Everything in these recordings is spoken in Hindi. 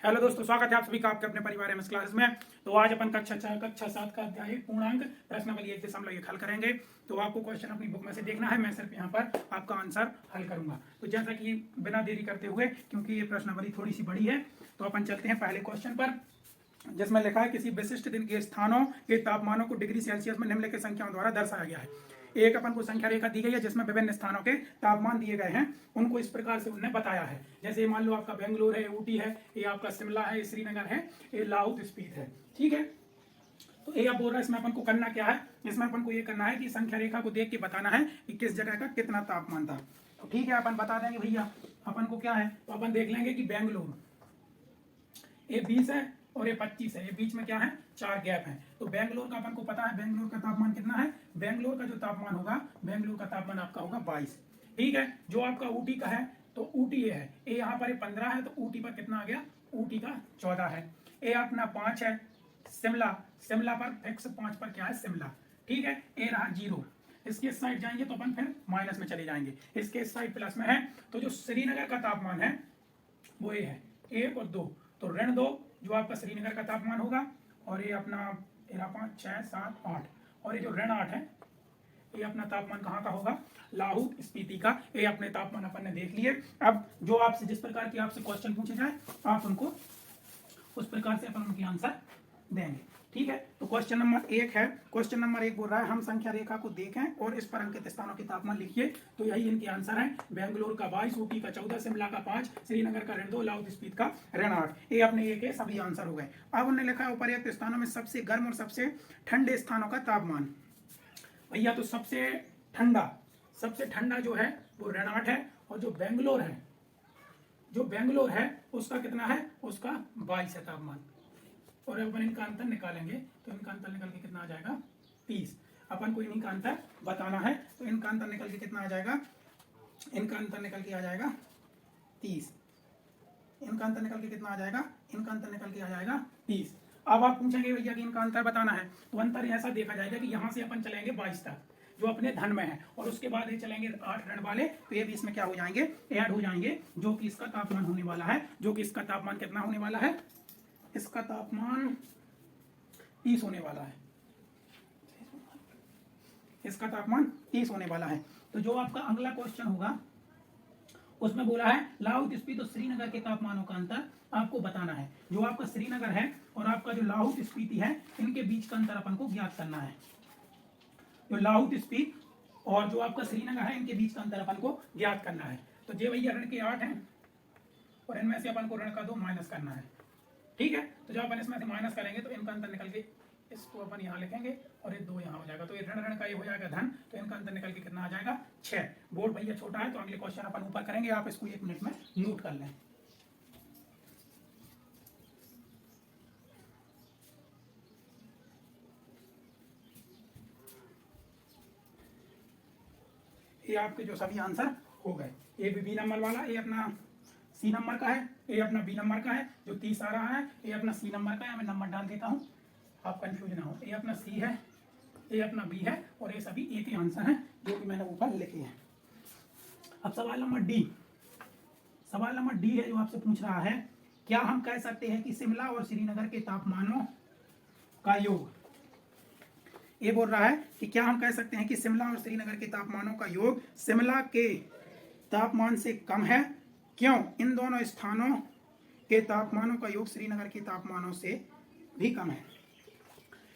हेलो दोस्तों, स्वागत है आप सभी का आपके अपने परिवार एमएस क्लासेस में। तो आज अपन कक्षा 7 का अध्याय पूर्णांक प्रश्नावली 1.1 हल करेंगे। तो आपको क्वेश्चन अपनी बुक में से देखना है, मैं सिर्फ यहाँ पर आपका आंसर हल करूंगा। तो जैसा कि बिना देरी करते हुए, क्योंकि ये प्रश्नावली थोड़ी सी बड़ी है, तो अपन चलते हैं पहले क्वेश्चन पर, जिसमें लिखा है किसी विशिष्ट दिन के स्थानों के तापमानों को डिग्री सेल्सियस में निम्नलिखित संख्याओं द्वारा दर्शाया गया है। एक अपन को संख्या रेखा दी गई है जिसमें विभिन्न स्थानों के तापमान दिए गए हैं, उनको इस प्रकार से उन्होंने बताया है। जैसे मान लो आपका बेंगलुरु है, ऊटी है, ये आपका शिमला है, ये श्रीनगर है, ये लाहौल स्पीति है। ठीक है, तो ये अब बोल रहा है इसमें अपन को करना क्या है। इसमें अपन को ये करना है कि संख्या रेखा को देख के बताना है कि किस जगह का कितना तापमान था। तो ठीक है, अपन बता देंगे भैया अपन को क्या है। तो अपन देख लेंगे कि बेंगलुरु ये 20 है और ये 25 है, ये बीच में क्या है, 4 गैप है। तो बेंगलोर का अपन को पता है, बेंगलोर का तापमान कितना है। बेंगलोर का जो तापमान होगा, बेंगलोर का तापमान आपका होगा 22। ठीक है, जो आपका ऊटी का है, तो ऊटी ये है, ये यहाँ पर 15 है, तो ऊटी पर कितना आ गया, ऊटी का 14 है। ये अपना 5 है। शिमला, शिमला पर फिक्स 5 पर क्या है, शिमला। ठीक है, ये रहा 0। इसके साइड जाएंगे तो अपन फिर माइनस में चले जाएंगे, इसके साइड प्लस में है। तो जो श्रीनगर का तापमान है वो ये है 1 और 2, तो ऋण 2 जो आपका श्रीनगर का तापमान होगा, और ये अपना 5, 6, 7, 8, और ये जो ऋण 8 है ये अपना तापमान कहाँ का होगा, लाहौल स्पीति का। ये अपने तापमान अपन ने देख लिए। अब जो आपसे जिस प्रकार की आपसे क्वेश्चन पूछे जाए, आप उनको उस प्रकार से अपन उनके आंसर देंगे। ठीक है, तो क्वेश्चन नंबर 1 है। क्वेश्चन नंबर 1 बोल रहा है हम संख्या रेखा को देखें और इस पर अंकित स्थानों के तापमान लिखिए। तो यही इनके आंसर है। बेंगलुरु का 22, ऊटी का 14, शिमला का 5, श्रीनगर का ऋण 2, लाहौल स्पीति का ऋण 8। ये अपने ये के सभी आंसर हो गए। अब उन्होंने लिखा है उपर्युक्त स्थानों में सबसे गर्म और सबसे ठंडे स्थानों का तापमान। भैया तो सबसे ठंडा जो है वो ऋण 8 है, और जो बेंगलोर है उसका कितना है, उसका 22 है तापमान। और अपन इनका अंतर निकालेंगे तो इनका अंतर निकल के कितना आ जाएगा, 30। अपन को इन्हीं का अंतर बताना है, तो इनका अंतर निकल के कितना आ जाएगा, इनका अंतर निकल के आ जाएगा 30। इनका अंतर निकल के कितना आ जाएगा, इनका अंतर निकल के आ जाएगा 30। अब आप पूछेंगे भैया कि इनका अंतर बताना है, तो अंतर ऐसा देखा जाएगा कि यहाँ से अपन चलेंगे 22 तक जो अपने धन में है, और उसके बाद ये चलेंगे 8 ऋण वाले, तो ये भी इसमें क्या हो जाएंगे, ऐड हो जाएंगे, जो कि इसका तापमान होने वाला है। जो कि इसका तापमान कितना होने वाला है, इसका तापमान 30 होने वाला है। इसका तापमान 30 होने वाला है। तो जो आपका अगला क्वेश्चन होगा उसमें बोला है लाहौल स्पीति और श्रीनगर के तापमानों का अंतर आपको बताना है। जो आपका श्रीनगर है और आपका जो लाहौल स्पीति है, इनके बीच का अंतर अपन को ज्ञात करना है। जो लाहौल स्पीति और जो आपका श्रीनगर है, इनके बीच का अंतर अपन को ज्ञात करना है। तो जे भैया ऋण के 8 हैं और इनमें से अपन को ऋण का 2 माइनस करना है। ठीक है, तो जब अपन इसमें से माइनस करेंगे तो इनका अंतर निकल के इसको अपन यहाँ लिखेंगे और ये 2 यहाँ हो जाएगा, तो ये ऋण का ये हो जाएगा धन, तो इनका अंतर निकल के कितना आ जाएगा, 6। बोर्ड भैया छोटा है तो अगले क्वेश्चन अपन ऊपर करेंगे, आप इसको 1 मिनट में नोट कर लें। ये आपके जो सभी आंसर हो गए। ये भी बी नंबर वाला, ये अपना सी नंबर का है, ये अपना बी नंबर का है। जो 30 आ रहा है ये अपना सी नंबर का है, मैं नंबर डाल देता हूँ आप कंफ्यूज ना हो। ये अपना सी है, ये अपना बी है, और ये सभी एक ही आंसर है जो कि मैंने ऊपर लिखे हैं। अब सवाल नंबर डी है जो आपसे पूछ रहा है, क्या हम कह सकते हैं कि शिमला और श्रीनगर के तापमानों का योग। ये बोल रहा है कि क्या हम कह सकते हैं कि शिमला और श्रीनगर के तापमानों का योग शिमला के तापमान से कम है, क्यों इन दोनों स्थानों के तापमानों का योग श्रीनगर के तापमानों से भी कम है।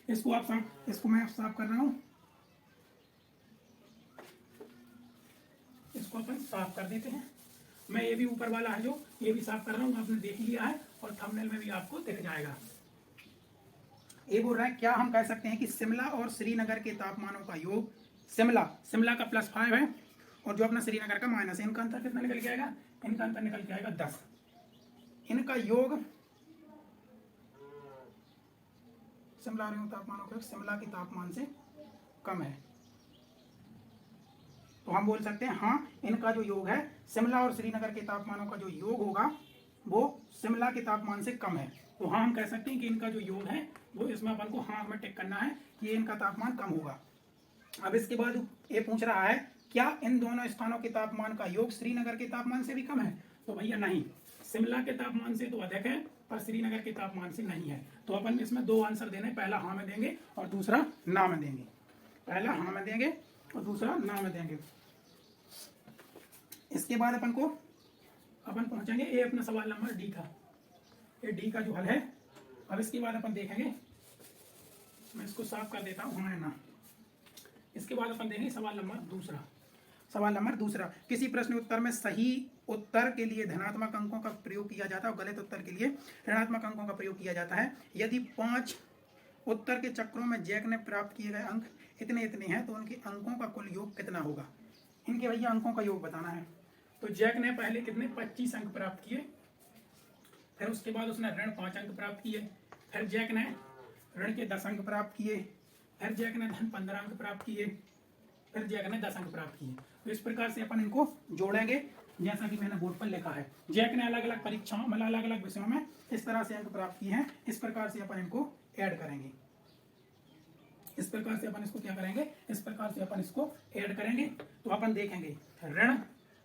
इसको मैं साफ कर रहा हूं, इसको अपन साफ कर देते हैं। मैं ये भी ऊपर वाला है जो ये भी साफ कर रहा हूं, आपने देख लिया है और थंबनेल में भी आपको दिख जाएगा। ये बोल रहा है क्या हम कह सकते हैं कि शिमला और श्रीनगर के तापमानों का योग, शिमला का +5 है और जो अपना श्रीनगर का माइनस है, इनका अंतर कितना निकल के आएगा, इनका अंतर निकल के आएगा 10। इनका योग शिमला और तापमानों का शिमला के तापमान से कम है, तो हम बोल सकते हैं हाँ इनका जो योग है शिमला और श्रीनगर के तापमानों का जो योग होगा वो शिमला के तापमान से कम है। तो हाँ हम कह सकते हैं कि इनका जो योग है वो, इसमें अपन को हाँ में टिक करना है कि इनका तापमान कम होगा। अब इसके बाद ये पूछ रहा है क्या इन दोनों स्थानों के तापमान का योग श्रीनगर के तापमान से भी कम है, तो भैया नहीं, शिमला के तापमान से तो अधिक है पर श्रीनगर के तापमान से नहीं है। तो अपन इसमें दो आंसर देने, पहला हाँ में देंगे और दूसरा ना में देंगे। पहला हाँ में देंगे और दूसरा ना में देंगे। इसके बाद अपन पहुंचेंगे, ये अपना सवाल नंबर डी था, ये डी का जो हल है। अब इसके बाद अपन देखेंगे, मैं इसको साफ कर देता हूँ, हाँ ना। इसके बाद अपन देखेंगे सवाल नंबर दूसरा। सवाल नंबर दूसरा, किसी प्रश्न उत्तर में सही उत्तर के लिए धनात्मक अंकों का प्रयोग किया जाता है और गलत उत्तर के लिए ऋणात्मक अंकों का प्रयोग किया जाता है। यदि 5 उत्तर के चक्रों में जैक ने प्राप्त किए गए अंक इतने इतने हैं तो उनके अंकों का कुल योग कितना होगा। इनके भैया अंकों का योग बताना है। तो जैक ने पहले कितने 25 अंक प्राप्त किए, फिर उसके बाद उसने ऋण 5 अंक प्राप्त किए, फिर जैक ने ऋण के 10 अंक प्राप्त किए, फिर जैक ने धन 15 अंक प्राप्त किए, फिर जैक ने 10 अंक प्राप्त किए। तो इस प्रकार से अपन इनको जोड़ेंगे जैसा कि मैंने बोर्ड पर लिखा है। जैक ने अलग अलग परीक्षाओं मतलब अलग अलग विषयों में इस तरह से अंक प्राप्त किए हैं। इस प्रकार से अपन इनको ऐड करेंगे। इस प्रकार से अपन इसको क्या करेंगे, इस प्रकार से अपन इसको ऐड करेंगे। तो अपन देखेंगे ऋण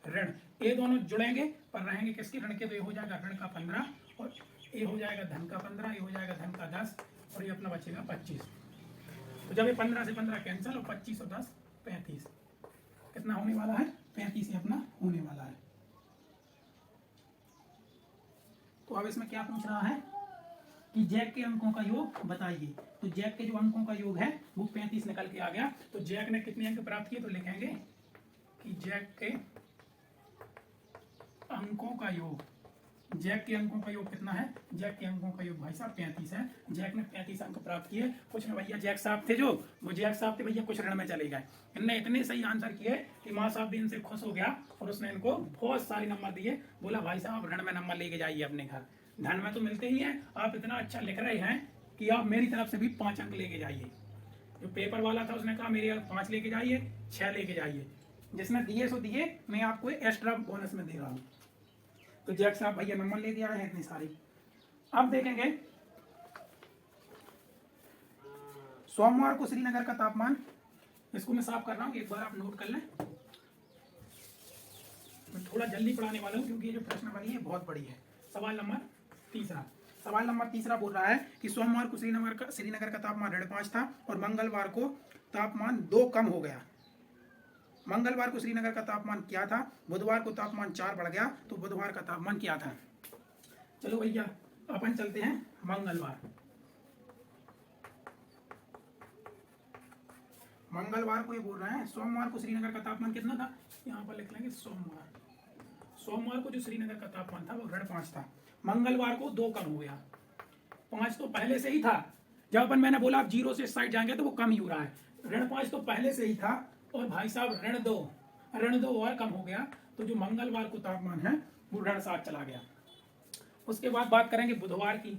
ऋण ये दोनों जुड़ेंगे पर रहेंगे किसके, ऋण के। तो ये हो जाएगा ऋण का 15 और ये हो जाएगा धन का 15, ये हो जाएगा धन का 10 और ये अपना बचेगा 25। तो जब ये 15 से 15 कैंसिल और 25 और 10 35, कितना होने वाला है 35 ही अपना होने वाला है। तो अब इसमें क्या पूछ रहा है कि जैक के अंकों का योग बताइए। तो जैक के जो अंकों का योग है वो 35 निकल के आ गया। तो जैक ने कितने अंक प्राप्त किए, तो लिखेंगे कि जैक के अंकों का योग, जैक के अंकों का योग कितना है, जैक के अंकों का योग भाई साहब 35 है। जैक ने 35 अंक प्राप्त किए। कुछ में भैया जैक साहब थे, जो वो जैक साहब थे भैया कुछ ऋण में चले गए। इनने इतने सही आंसर किए कि माँ साहब भी इनसे खुश हो गया और उसने इनको बहुत सारे नंबर दिए। बोला भाई साहब ऋण में नंबर लेके जाइए अपने घर, धन में तो मिलते ही हैं, आप इतना अच्छा लिख रहे हैं कि आप मेरी तरफ से भी 5 अंक लेके जाइए। जो पेपर वाला था उसने कहा मेरे 5 लेके जाइए, 6 लेके जाइए। जिसने दिए सो दिए, मैं आपको एक्स्ट्रा बोनस में दे रहा हूँ। तो जैक साहब भैया नंबर लेके आए हैं इतनी सारी। अब देखेंगे सोमवार को श्रीनगर का तापमान, इसको मैं साफ कर रहा हूँ, एक बार आप नोट कर लें। मैं थोड़ा जल्दी पढ़ाने वाला हूँ क्योंकि ये जो प्रश्न बनी है बहुत बड़ी है। सवाल नंबर तीसरा, सवाल नंबर तीसरा बोल रहा है कि सोमवार को श्रीनगर का तापमान ऋण 5 था और मंगलवार को तापमान 2 कम हो गया। मंगलवार को श्रीनगर का तापमान क्या था, बुधवार को तापमान 4 बढ़ गया, तो बुधवार का तापमान क्या था। चलो भैया अपन चलते हैं मंगलवार। मंगलवार को ये बोल रहे हैं सोमवार को श्रीनगर का तापमान कितना था, यहाँ पर लिख लेंगे सोमवार को जो श्रीनगर का तापमान था वो ऋण 5 था। मंगलवार को 2 कम हो गया, 5 तो पहले से ही था। जब अपन मैंने बोला आप 0 से इस साइड जाएंगे तो वो कम ही हो रहा है। ऋण 5 तो पहले से ही था और भाई साहब ऋण 2 और कम हो गया। तो जो मंगलवार को तापमान है वो ऋण 7 चला गया। उसके बाद बात करेंगे बुधवार की।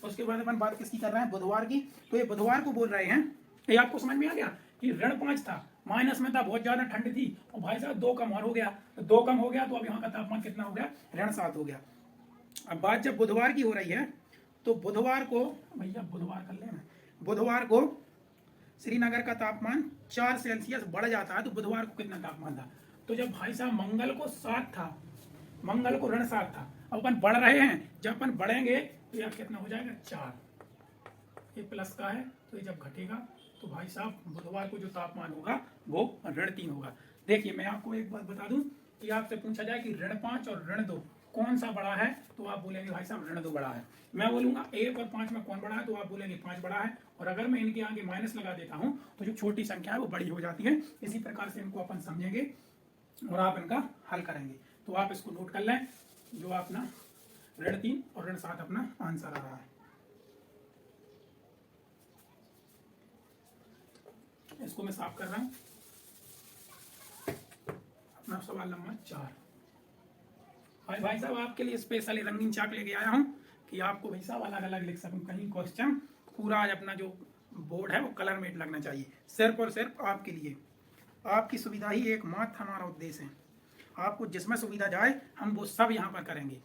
उसके बाद अपन बात किसकी कर रहे हैं, बुधवार की। तो ये बुधवार को बोल रहे हैं, ये आपको समझ में आ गया कि ऋण 5 था, माइनस में था, बहुत ज्यादा ठंड थी और भाई साहब 2 कम और हो गया। तो 2 कम हो गया तो अब यहाँ का तापमान कितना हो गया, ऋण 7 हो गया। अब बात जब बुधवार की हो रही है तो बुधवार को भैया बुधवार कर लेना, बुधवार को श्रीनगर का तापमान 4 सेल्सियस बढ़ जाता है। तो बुधवार को कितना तापमान था, तो जब भाई साहब मंगल को 7 था, मंगल को ऋण 7 था, अब अपन बढ़ रहे हैं, जब अपन बढ़ेंगे तो यह कितना हो जाएगा 4, ये प्लस का है। तो ये जब घटेगा तो भाई साहब बुधवार को जो तापमान होगा वो ऋण 3 होगा। देखिए मैं आपको एक बात बता दूं कि आपसे पूछा जाए कि ऋण 5 और ऋण 2 कौन सा बड़ा है, तो आप बोलेंगे भाई साहब ऋण 2 बड़ा है। मैं बोलूंगा 1 और 5 में कौन बड़ा है, तो आप बोलेंगे 5 बड़ा है। और अगर मैं इनके आगे माइनस लगा देता हूं तो जो छोटी संख्या है वो बड़ी हो जाती है। इसी प्रकार से इनको अपन समझेंगे और आप इनका हल करेंगे। तो आप इसको नोट कर लें, जो अपना ऋण 3 और ऋण 7 अपना आंसर आ रहा है। इसको मैं साफ कर रहा हूं। अपना सवाल नंबर 4, भाई साहब आपके लिए स्पेशली रंगीन चाक लेके आया हूं कि आपको भाई साहब अलग अलग लिख सकूं। कहीं क्वेश्चन पूरा आज अपना जो बोर्ड है वो कलर में लगना चाहिए, सिर्फ और सिर्फ आपके लिए। आपकी सुविधा ही एकमात्र हमारा उद्देश्य है। आपको जिसमें सुविधा जाए हम वो सब यहाँ पर करेंगे।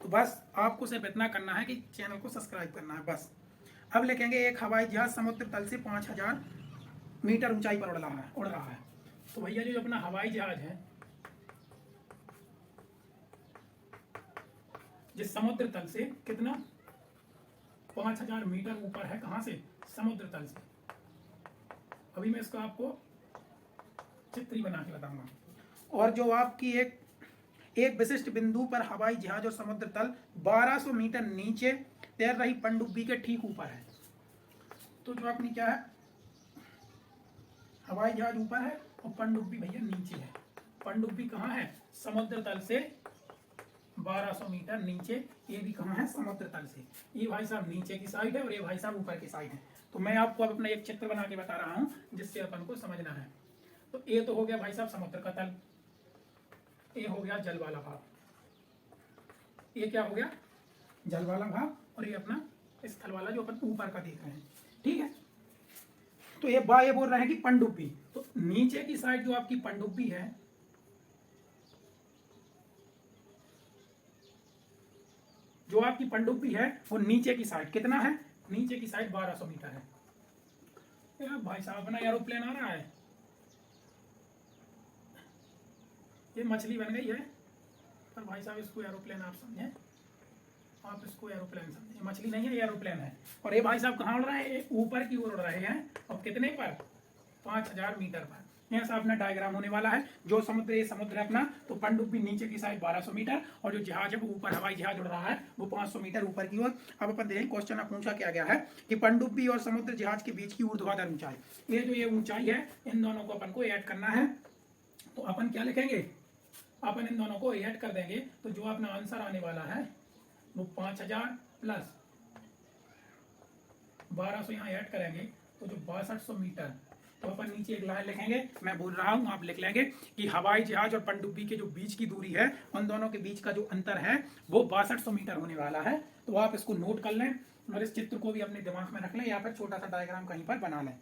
तो बस आपको सिर्फ इतना करना है कि चैनल को सब्सक्राइब करना है बस। अब लिखेंगे एक हवाई जहाज समुद्र तल से 5000 मीटर ऊंचाई पर उड़ रहा है। तो भैया जो अपना हवाई जहाज है जिस समुद्र तल से कितना 5000 मीटर ऊपर है, कहां से? समुद्र तल से। अभी मैं इसको आपको चित्र ही बना के बताऊंगा। और जो आपकी एक विशिष्ट बिंदु पर हवाई जहाज और समुद्र तल 1200 मीटर नीचे तैर रही पनडुब्बी के ठीक ऊपर है। तो जो अपनी क्या है, हवाई जहाज ऊपर है और पनडुब्बी भैया नीचे है। पनडुब्बी कहाँ है? समुद्र तल से 1200 मीटर नीचे। ये भी कहाँ है? समुद्र तल से। ये भाई साहब नीचे की साइड है और ये भाई साहब ऊपर की साइड है। तो मैं आपको अब अपना एक चित्र बना के बता रहा हूँ जिससे अपन को समझना है। तो ये तो हो गया भाई साहब समुद्र का तल, ये हो गया जल वाला भाग, ये क्या हो गया? जल वाला भाग। और ये अपना स्थल वाला जो अपन ऊपर का देख रहे हैं, ठीक है। तो ये बोल रहे हैं कि पनडुब्बी, तो नीचे की साइड जो आपकी पनडुब्बी है, जो आपकी पनडुब्बी है वो नीचे की साइड कितना है? नीचे की साइड 1200 मीटर है। यार भाई साहब अपना एरोप्लेन आ रहा है, ये मछली बन गई है, पर भाई साहब इसको एरोप्लेन आप समझे, आप इसको एरोप्लेन समझे, मछली नहीं है, ये एरोप्लेन है। और ये भाई साहब कहाँ उड़ रहे हैं? ऊपर की ओर उड़ रहे हैं। और कितने पर? 5000 मीटर पर। ऐसा अपना डायग्राम होने वाला है। जो समुद्र, ये समुद्र है अपना, तो पनडुब्बी नीचे की साइड 1200 मीटर और जो जहाज है वो ऊपर, हवाई जहाज उड़ रहा है वो 500 मीटर ऊपर की ओर। अब अपन देखें क्वेश्चन पूछा क्या गया है कि पनडुब्बी और समुद्र जहाज के बीच की ऊर्ध्वाधर ऊंचाई, ये जो ये ऊंचाई है, इन दोनों को अपन को ऐड करना है। तो अपन क्या लिखेंगे? अपन इन दोनों को ऐड कर देंगे तो जो अपना आंसर आने वाला है वो 5000 प्लस 1200 यहाँ ऐड करेंगे तो जो 6200 मीटर। तो अपन नीचे एक लाइन लिखेंगे, मैं बोल रहा हूँ आप लिख लेंगे कि हवाई जहाज और पनडुब्बी के जो बीच की दूरी है, उन दोनों के बीच का जो अंतर है वो 6200 मीटर होने वाला है। तो आप इसको नोट कर लें और इस चित्र को भी अपने दिमाग में रख लें या फिर छोटा सा डायग्राम कहीं पर बना लें।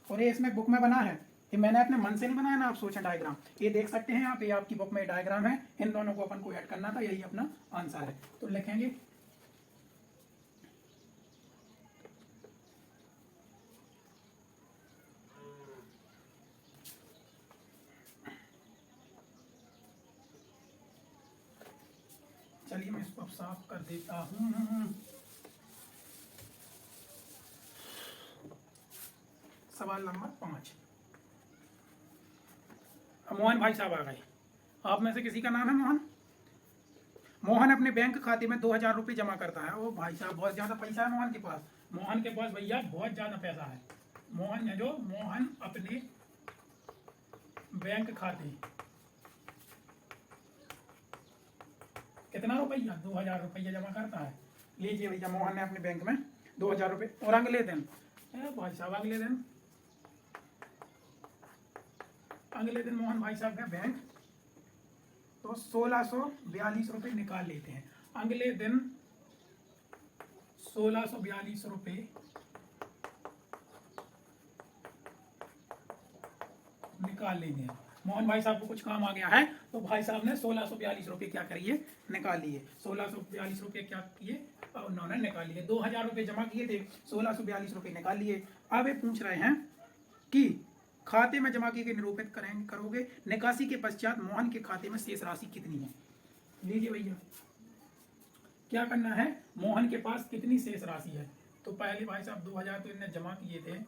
और ये इसमें बुक में बना है, ये मैंने अपने मन से नहीं बनाया ना, आप सोचें डायग्राम, ये देख सकते हैं आप, ये आपकी बुक में डायग्राम है। इन दोनों को अपन को ऐड करना था, यही अपना आंसर है। तो लिखेंगे चलिए मैं इसको अब साफ कर देता हूँ। सवाल नंबर 5। मोहन भाई साहब आ गए। आप में से किसी का नाम है मोहन? मोहन अपने बैंक खाते में 2000 रुपये जमा करता है। ओ भाई साहब बहुत ज्यादा पैसा है मोहन के पास। मोहन के पास भैया बहुत ज्यादा पैसा है। मोहन है जो, मोहन अपने बैंक खाते कितना रुपया? 2000 रुपया जमा करता है। लीजिए भैया, मोहन ने अपने बैंक में 2000 रुपये। और अगले दिन भाई साहब, अगले दिन मोहन भाई साहब का बैंक तो 1642 रुपये निकाल लेते हैं। अगले दिन 1642 रुपये निकाल लेंगे। मोहन भाई साहब को कुछ काम आ गया है तो भाई साहब ने 1642 रुपये क्या करिए? निकाल लिए। 1642 रुपये क्या किए? उन्होंने निकाल लिए। 2000 रुपये जमा किए थे, 1642 रुपये निकाल लिए। अब ये पूछ रहे हैं कि खाते में जमा किए गए निरूपित करोगे, निकासी के पश्चात मोहन के खाते में शेष राशि कितनी है? लीजिए भैया, क्या करना है? मोहन के पास कितनी शेष राशि है? तो पहले भाई साहब 2000 तो इन्होंने जमा किए थे,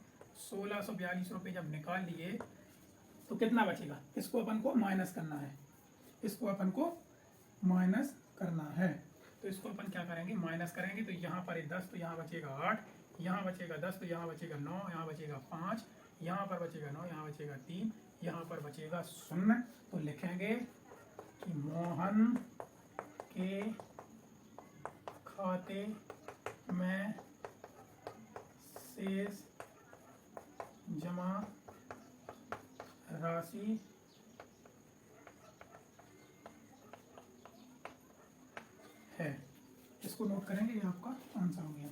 1642 रुपये जब निकाल लिए तो कितना बचेगा? इसको अपन को माइनस करना है, इसको अपन को माइनस करना है। तो इसको अपन क्या करेंगे? माइनस करेंगे। तो यहाँ पर 10 तो यहाँ बचेगा 8, यहाँ बचेगा 10 तो यहाँ बचेगा 9, यहाँ बचेगा 5, यहाँ पर बचेगा 9, यहाँ बचेगा 3, यहाँ पर बचेगा 0। तो लिखेंगे कि मोहन के खाते में शेष जमा राशि है। इसको नोट करेंगे, ये आपका आंसर हो गया।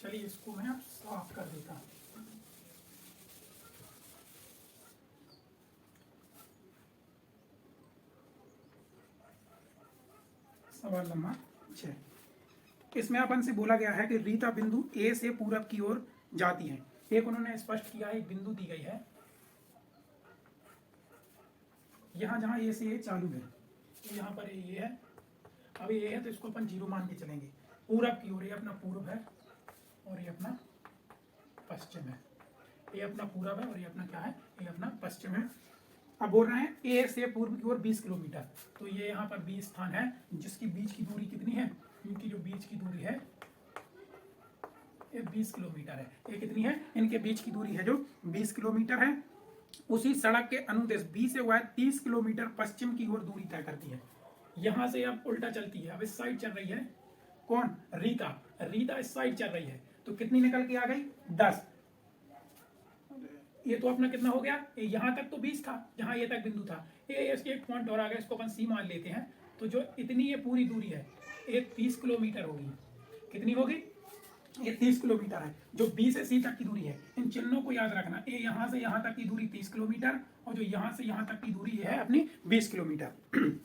चलिए इसको मैं साफ कर देता हूँ। सवाल नंबर 6, इसमें अपन से बोला गया है कि रीता बिंदु ए से पूरब की ओर जाती है। एक उन्होंने स्पष्ट किया है, एक बिंदु दी गई है, यहाँ जहाँ ए से ए चालू है, तो यहाँ पर ये है, अब ये है तो इसको अपन 0 मान के चलेंगे। पूरब की ओर, ये अपना पूर्व है और ये अपना पश्चिम है। ये अपना पूरब है और ये अपना क्या है, ये अपना पश्चिम है। अब बोल रहे हैं ए से पूर्व की ओर 20 किलोमीटर, तो ये यहाँ पर 20 स्थान है जिसकी बीच की दूरी कितनी है, इनकी जो बीच की दूरी है ये 20 किलोमीटर है। ये कितनी है, इनके बीच की दूरी है जो 20 किलोमीटर है। उसी सड़क के अनुदेश बी से वह 30 किलोमीटर पश्चिम की ओर दूरी तय करती है। यहां से अब उल्टा चलती है, अब इस साइड चल रही है कौन, रीता। रीता इस साइड चल रही है, तो कितनी निकल के आ गई, 10। ये तो अपना कितना हो गया, यहाँ तक तो 20 था जहां ये तक बिंदु था, ये एक पॉइंट और आ गया, इसको अपन सी मान लेते हैं। तो जो इतनी ये पूरी दूरी है ये 30 किलोमीटर होगी। कितनी होगी, ये 30 किलोमीटर है। जो बी से सी तक की दूरी है, इन चिन्हों को याद रखना, ये यहाँ से यहाँ तक की दूरी 30 किलोमीटर और जो यहाँ से यहाँ तक की दूरी है अपनी 20 किलोमीटर।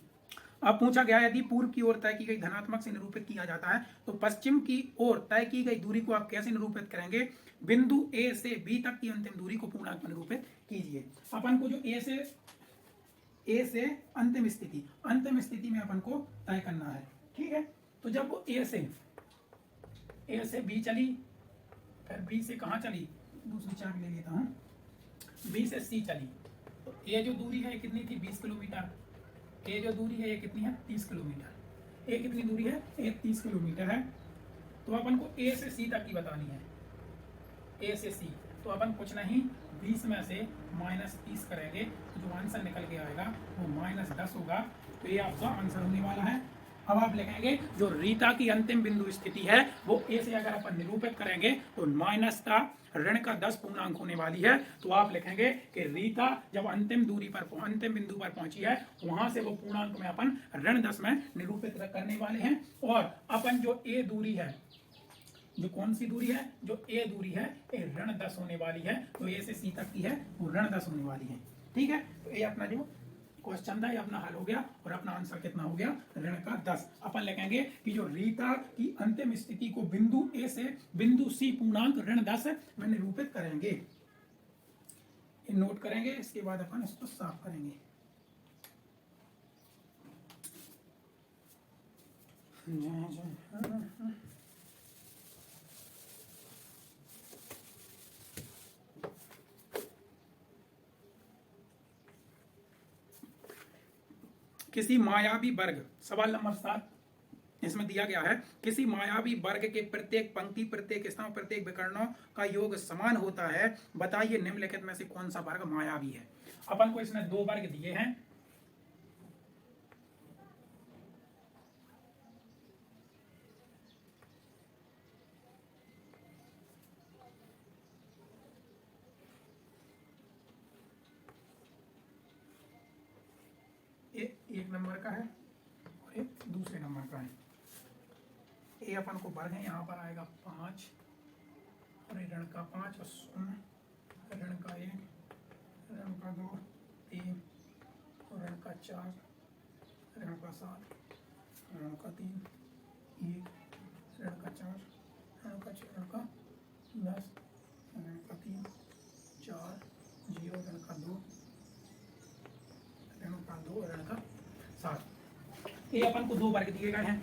अब पूछा गया यदि पूर्व की ओर तय की गई धनात्मक से निरूपित किया जाता है तो पश्चिम की ओर तय की गई दूरी को आप कैसे निरूपित करेंगे। बिंदु ए से बी तक की अंतिम दूरी को पूर्णांक में निरूपित कीजिए। अपन को जो ए से अंतिम स्थिति में अपन को तय करना है, ठीक है। तो जब वो ए से बी चली, फिर बी से कहाँ चली, दूसरी चार्ट ले लेता हूँ, बी से सी चली, तो ये जो दूरी है कितनी थी, 20 किलोमीटर। ये जो दूरी है ये कितनी है, 30 किलोमीटर। ये कितनी दूरी है, ये 30 किलोमीटर है। तो अपन को ए से सी तक की बतानी है, ए से सी। तो अपन कुछ नहीं, 20 में से -30 करेंगे तो जो आंसर निकल के आएगा वो -10 होगा। तो ये आपका आंसर होने वाला है। अब आप लिखेंगे जो रीता की अंतिम बिंदु स्थिति है वो ए से अगर अपन निरूपित करेंगे तो माइनस का ऋण का 10 पूर्णांक होने वाली है। तो आप लिखेंगे कि रीता जब अंतिम बिंदु पर पहुंची है वहां से वो पूर्णांक में अपन ऋण 10 में निरूपित करने वाले हैं। और अपन जो ए दूरी है, जो कौन सी दूरी है, जो ए दूरी है ये ऋण 10 होने वाली है। तो ए से सी तक की है वो ऋण 10 होने वाली है, ठीक है। तो ये अपना जो क्वेश्चन था ये अपना हल हो गया और अपना आंसर कितना हो गया, ऋण का 10। अपन लिखेंगे कि जो रीता की अंतिम स्थिति को बिंदु ए से बिंदु सी पूर्णांक ऋण 10 में निरूपित करेंगे। नोट करेंगे, इसके बाद अपन इसको साफ करेंगे। किसी मायावी वर्ग, सवाल नंबर 7 इसमें दिया गया है, किसी मायावी वर्ग के प्रत्येक पंक्ति, प्रत्येक स्तंभ, प्रत्येक विकर्णों का योग समान होता है। बताइए निम्नलिखित में से कौन सा वर्ग मायावी है। अपन को इसने 2 वर्ग दिए हैं, एक नंबर का है और एक दूसरे नंबर का है। ये अपन को वर्ग है, यहाँ पर आएगा 5 और ऋण का 5 और 0, ऋण का 1, ऋण का 2, 3 और ऋण का 4, ऋण का 7, ऋण का 3, 1, ऋण का 4, ऋण का 6, ऋण का 10, ऋण का 3, 4, 0, ऋण का 2, ऋण का 2, ऋण का 7। ये अपन को 2 वर्ग दिए गए हैं।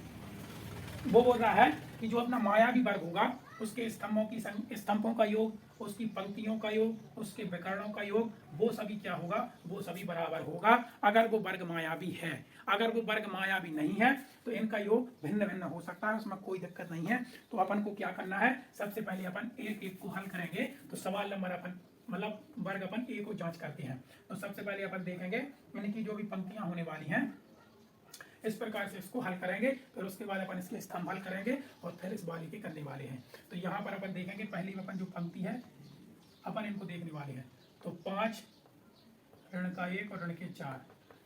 वो बोल रहा है कि जो अपना मायावी वर्ग होगा उसके स्तंभों का योग, उसकी पंक्तियों का योग, उसके विकर्णों का योग, वो सभी क्या होगा, वो सभी बराबर होगा अगर वो वर्ग मायावी है। अगर वो वर्ग मायावी नहीं है तो इनका योग भिन्न भिन्न हो सकता है, उसमें कोई दिक्कत नहीं है। तो अपन को क्या करना है, सबसे पहले अपन एक एक को हल करेंगे। तो सवाल नंबर अपन मतलब वर्ग अपन ए को जांच करते हैं। तो सबसे पहले अपन देखेंगे इनकी जो भी पंक्तियां होने वाली हैं इस प्रकार से इसको हल करेंगे, फिर उसके बाद अपन इसके स्तंभ हल करेंगे और फिर इस वाली के करने वाले हैं। तो यहाँ पर अपन देखेंगे पहली अपन जो पंक्ति है अपन इनको देखने वाले हैं। तो 5, ऋण का 1 और ऋण के 4,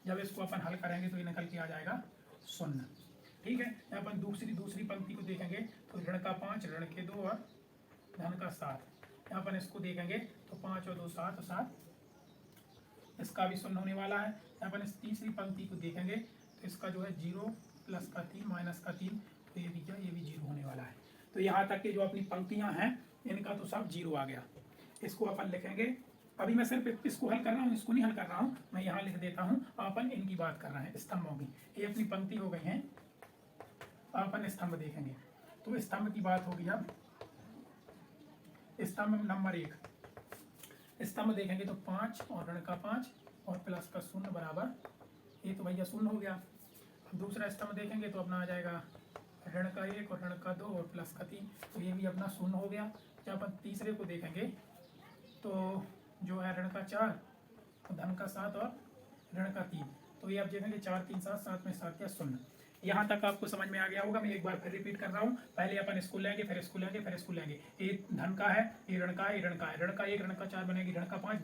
जब इसको अपन हल करेंगे तो ये निकल के आ जाएगा 0, ठीक है। जब अपन दूसरी पंक्ति को देखेंगे तो ऋण का 5, ऋण के 2 और धन का 7। यहाँ पर इसको देखेंगे तो 5 और 2 7 और 7, इसका भी शून्य होने वाला है। यहाँ पर इस तीसरी पंक्ति को देखेंगे तो इसका जो है 0 प्लस का 3 माइनस का 3, तो ये भी क्या, ये भी 0 होने वाला है। तो यहाँ तक के जो अपनी पंक्तियाँ हैं इनका तो सब 0 आ गया। इसको अपन लिखेंगे, अभी मैं सिर्फ इसको हल कर रहा हूँ, इसको नहीं हल कर रहा हूँ, मैं यहाँ लिख देता हूँ। अपन इनकी बात कर रहे हैं स्तंभों की, ये अपनी पंक्ति हो गई है। अपन स्तंभ देखेंगे तो स्तंभ की बात होगी। अब स्तंभ नंबर 1, स्तंभ देखेंगे तो 5 और ऋण का 5 और प्लस का 0 बराबर, ये तो भैया 0 हो गया। अब दूसरा स्तंभ देखेंगे तो अपना आ जाएगा ऋण का 1 और ऋण का 2 और प्लस का 3, तो ये भी अपना 0 हो गया। जब अपन तीसरे को देखेंगे तो जो है ऋण का 4 और धन का 7 और ऋण का 3, तो ये आप देखेंगे 4 3 7, 7 में 7 या 0। यहाँ तक आपको समझ में आ गया होगा। मैं एक बार फिर रिपीट कर रहा हूँ, पहले अपन इसको लेंगे, फिर इसको लेंगे, फिर इसको लेंगे। ये धन का है, ये ऋण का है, ये ऋण का है। ऋण का 1 ऋण का 4 बनेगी ऋण का 5,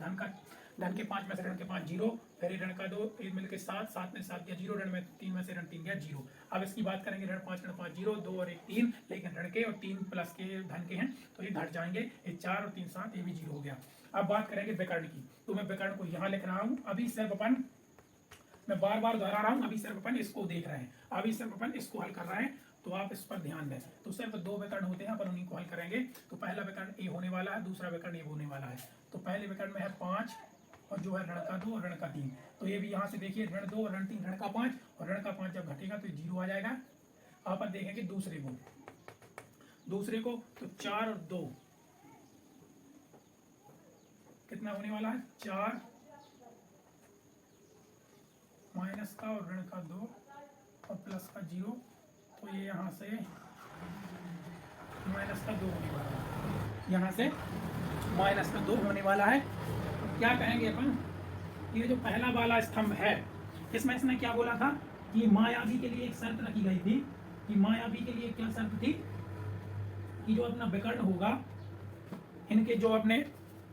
धन के 5 में से ऋण के 5 0, फिर ये ऋण का 2, ये मिलकर 7, 7 में 7 गया 0, ऋण में 3 में से ऋण 3 गया 0। अब इसकी बात करेंगे ऋण 5 0, 2 और 1 3, लेकिन ऋण के और 3 प्लस के धन के हैं तो ये घट जाएंगे, ये 4 और 3 7, ये भी 0 हो गया। अब बात करेंगे विकर्ण की, तो मैं विकर्ण को यहाँ लिख रहा हूँ। अभी सिर्फ अपन, मैं बार बार दोहरा रहा हूँ, अभी सिर्फ अपन इसको देख रहे हैं, अभी सिर्फ अपन इसको हल कर रहे हैं, तो आप इस पर ध्यान दें। तो सिर्फ 2 विकर्ण होते हैं, अपन उन्हीं को हल करेंगे। तो पहला विकर्ण ए होने वाला है, दूसरा विकर्ण ए होने वाला है। तो पहले विकर्ण में है 5 और जो है ऋण का 2 और ऋण का 3, तो ये भी यहाँ से देखिए ऋण 2 और ऋण 3, ऋण का 5 और ऋण का 5 जब घटेगा तो 0 आ जाएगा। अपन देखेंगे दूसरे को तो 4 और 2 कितना होने वाला है, 4 माइनस का और ऋण का 2 और प्लस का 0, तो ये यहाँ से माइनस का 2 होने वाला है, यहाँ से माइनस का 2 होने वाला है। क्या कहेंगे अपन, ये जो पहला वाला स्तंभ है इसमें इसने क्या बोला था कि मायावी के लिए एक शर्त रखी गई थी, कि मायावी के लिए क्या शर्त थी कि जो अपना विकर्ण होगा, इनके जो अपने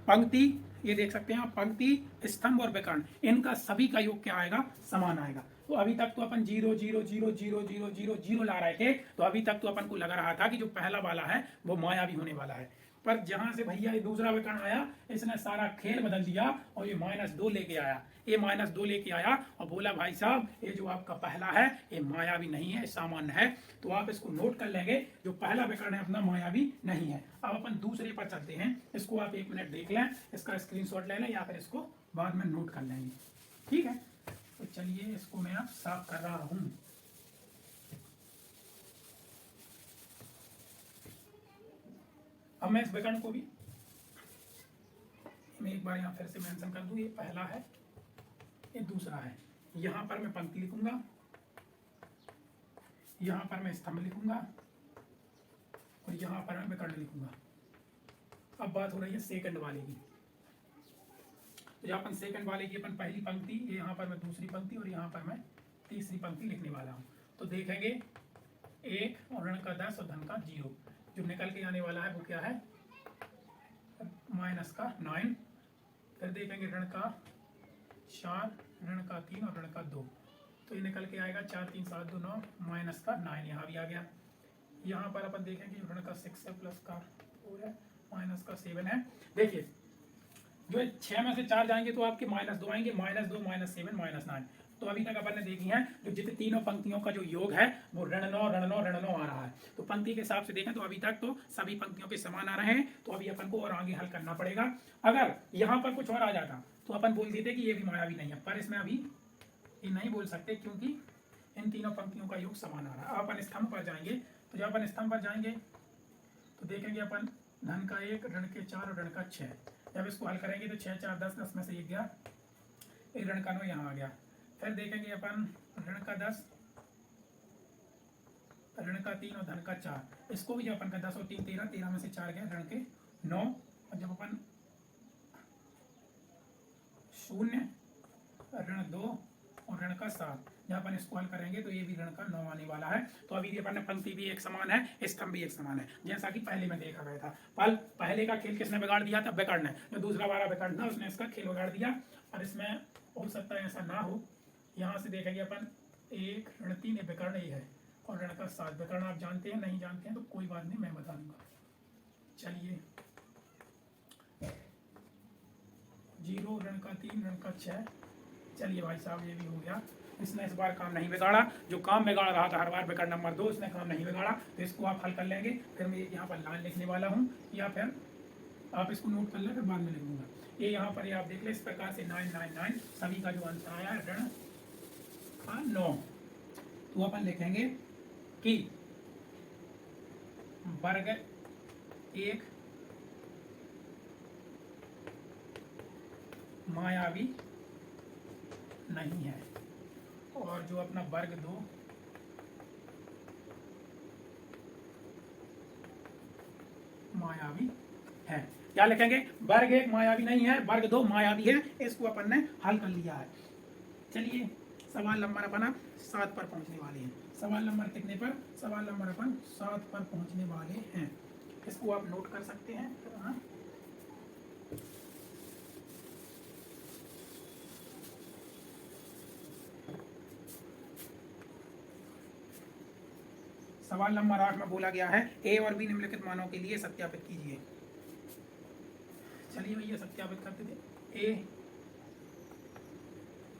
पंक्ति, ये देख सकते हैं आप, पंक्ति स्तंभ और विकर्ण, इनका सभी का योग क्या आएगा, समान आएगा। तो अभी तक तो अपन 0 0 0 0 0 0 0 ला रहे थे, तो अभी तक तो अपन को लग रहा था कि जो पहला वाला है वो मायावी होने वाला है। पर जहां से भैया ये दूसरा विकर्ण आया, इसने सारा खेल बदल दिया और ये -2 लेके आया, ये -2 लेके आया और बोला भाई साहब ये जो आपका पहला है ये मायावी नहीं है, सामान्य है। तो आप इसको नोट कर लेंगे, जो पहला विकर्ण है अपना मायावी नहीं है। अब अपन दूसरे पर चलते हैं, इसको आप 1 मिनट देख लें, इसका स्क्रीनशॉट ले लें या फिर इसको बाद में नोट कर लेंगे, ठीक है। तो चलिए इसको मैं आप साफ कर रहा हूँ। अब मैं इस विकर्ण को भी मैं एक बार यहाँ फिर से मेंशन कर दूं, ये पहला है, ये दूसरा है। यहाँ पर मैं पंक्ति लिखूंगा, यहाँ पर मैं स्तंभ लिखूंगा और यहाँ पर मैं विकर्ण लिखूंगा। अब बात हो रही है सेकंड वाले की, तो यहाँ पर सेकंड वाले की अपन पहली पंक्ति, यहाँ पर मैं दूसरी पंक्ति और यहाँ पर मैं तीसरी पंक्ति लिखने वाला हूँ। तो देखेंगे 1 और ऋण का 10 और धन का 0, जो निकल के आने वाला है वो क्या है, माइनस का 9। फिर देखेंगे ऋण का 4, ऋण का 3 और ऋण का 2, तो ये निकल के आएगा 4 3 7 2 9, माइनस का 9 यहाँ भी आ गया। यहाँ पर अपन देखेंगे ऋण का 6 है, प्लस का 4 है, माइनस का 7 है। देखिए जो 6 में से 4 जाएंगे तो आपके -2 आएंगे, -2 -7 -9। तो अभी तक अपन ने देखी है जो जितनी तीनों पंक्तियों का जो योग है वो ऋण 9 ऋण 9 ऋण 9 आ रहा है। तो पंक्ति के हिसाब से देखें तो अभी तक तो सभी पंक्तियों के समान आ रहे हैं, तो अभी अपन को और आगे हल करना पड़ेगा। अगर यहाँ पर कुछ और आ जाता तो अपन बोल देते कि ये भी मायावी नहीं है, पर इसमें अभी ये नहीं बोल सकते क्योंकि इन तीनों पंक्तियों का योग समान आ रहा है। अपन स्तंभ पर जाएंगे, तो जब अपन स्तंभ पर जाएंगे तो देखेंगे अपन धन का 1, ऋण के 4 और ऋण का 6। जब इसको हल करेंगे तो 6 4 10, 10 में से 1 गया, एक ऋण का 9 यहाँ आ गया। फिर देखेंगे अपन ऋण का 10, ऋण का 3 और धन का 4, इसको भी जब अपन का 10 और 3 13, 13 में से 4 गया, ऋण के 9। और जब अपन 0 ऋण 2 और ऋण का 7, जब अपन इसको हल करेंगे तो ये भी ऋण का 9 आने वाला है। तो अभी अपन ने पंक्ति भी एक समान है, स्तंभ भी एक समान है, जैसा कि पहले में देखा गया था। पहले का खेल किसने बिगाड़ दिया था, विकर्ण ने। जो दूसरा वाला विकर्ण था उसने इसका खेल बिगाड़ दिया, और इसमें हो सकता है ऐसा ना हो। यहाँ से देखेंगे अपन 1 ऋण 3 विकर्ण ये है, और ऋण का 7 विकर्ण आप जानते हैं, नहीं जानते हैं तो कोई बात नहीं, मैं बता दूंगा। चलिए 0 ऋण का 3 ऋण का 6। चलिए भाई साहब ये भी हो गया। इसने इस बार काम नहीं बिगाड़ा, जो काम बिगाड़ रहा था हर बार विकल्प नंबर 2 इसने काम नहीं बिगाड़ा, तो इसको आप हल कर लेंगे। फिर मैं यहाँ पर लाइन लिखने वाला हूँ, या फिर आप इसको नोट कर लें, फिर बाद में लिख दूंगा। ये यहाँ पर ये आप देख लें, इस प्रकार से 999 सभी का जो आंसर आया ऋण का 9। तो अपन लिखेंगे कि वर्ग 1 मायावी नहीं है, और जो अपना वर्ग 2 मायावी है। क्या लिखेंगे? वर्ग 1 मायावी नहीं है, वर्ग 2 मायावी है। इसको अपन ने हल कर लिया है। चलिए सवाल नंबर अपना 7 पर पहुंचने वाले हैं। सवाल नंबर कितने पर? सवाल नंबर अपन 7 पर पहुंचने वाले हैं। इसको आप नोट कर सकते हैं। सवाल नंबर 8 में बोला गया है ए और बी निम्नलिखित मानों के लिए सत्यापित कीजिए। चलिए भैया सत्यापित करते थे। ए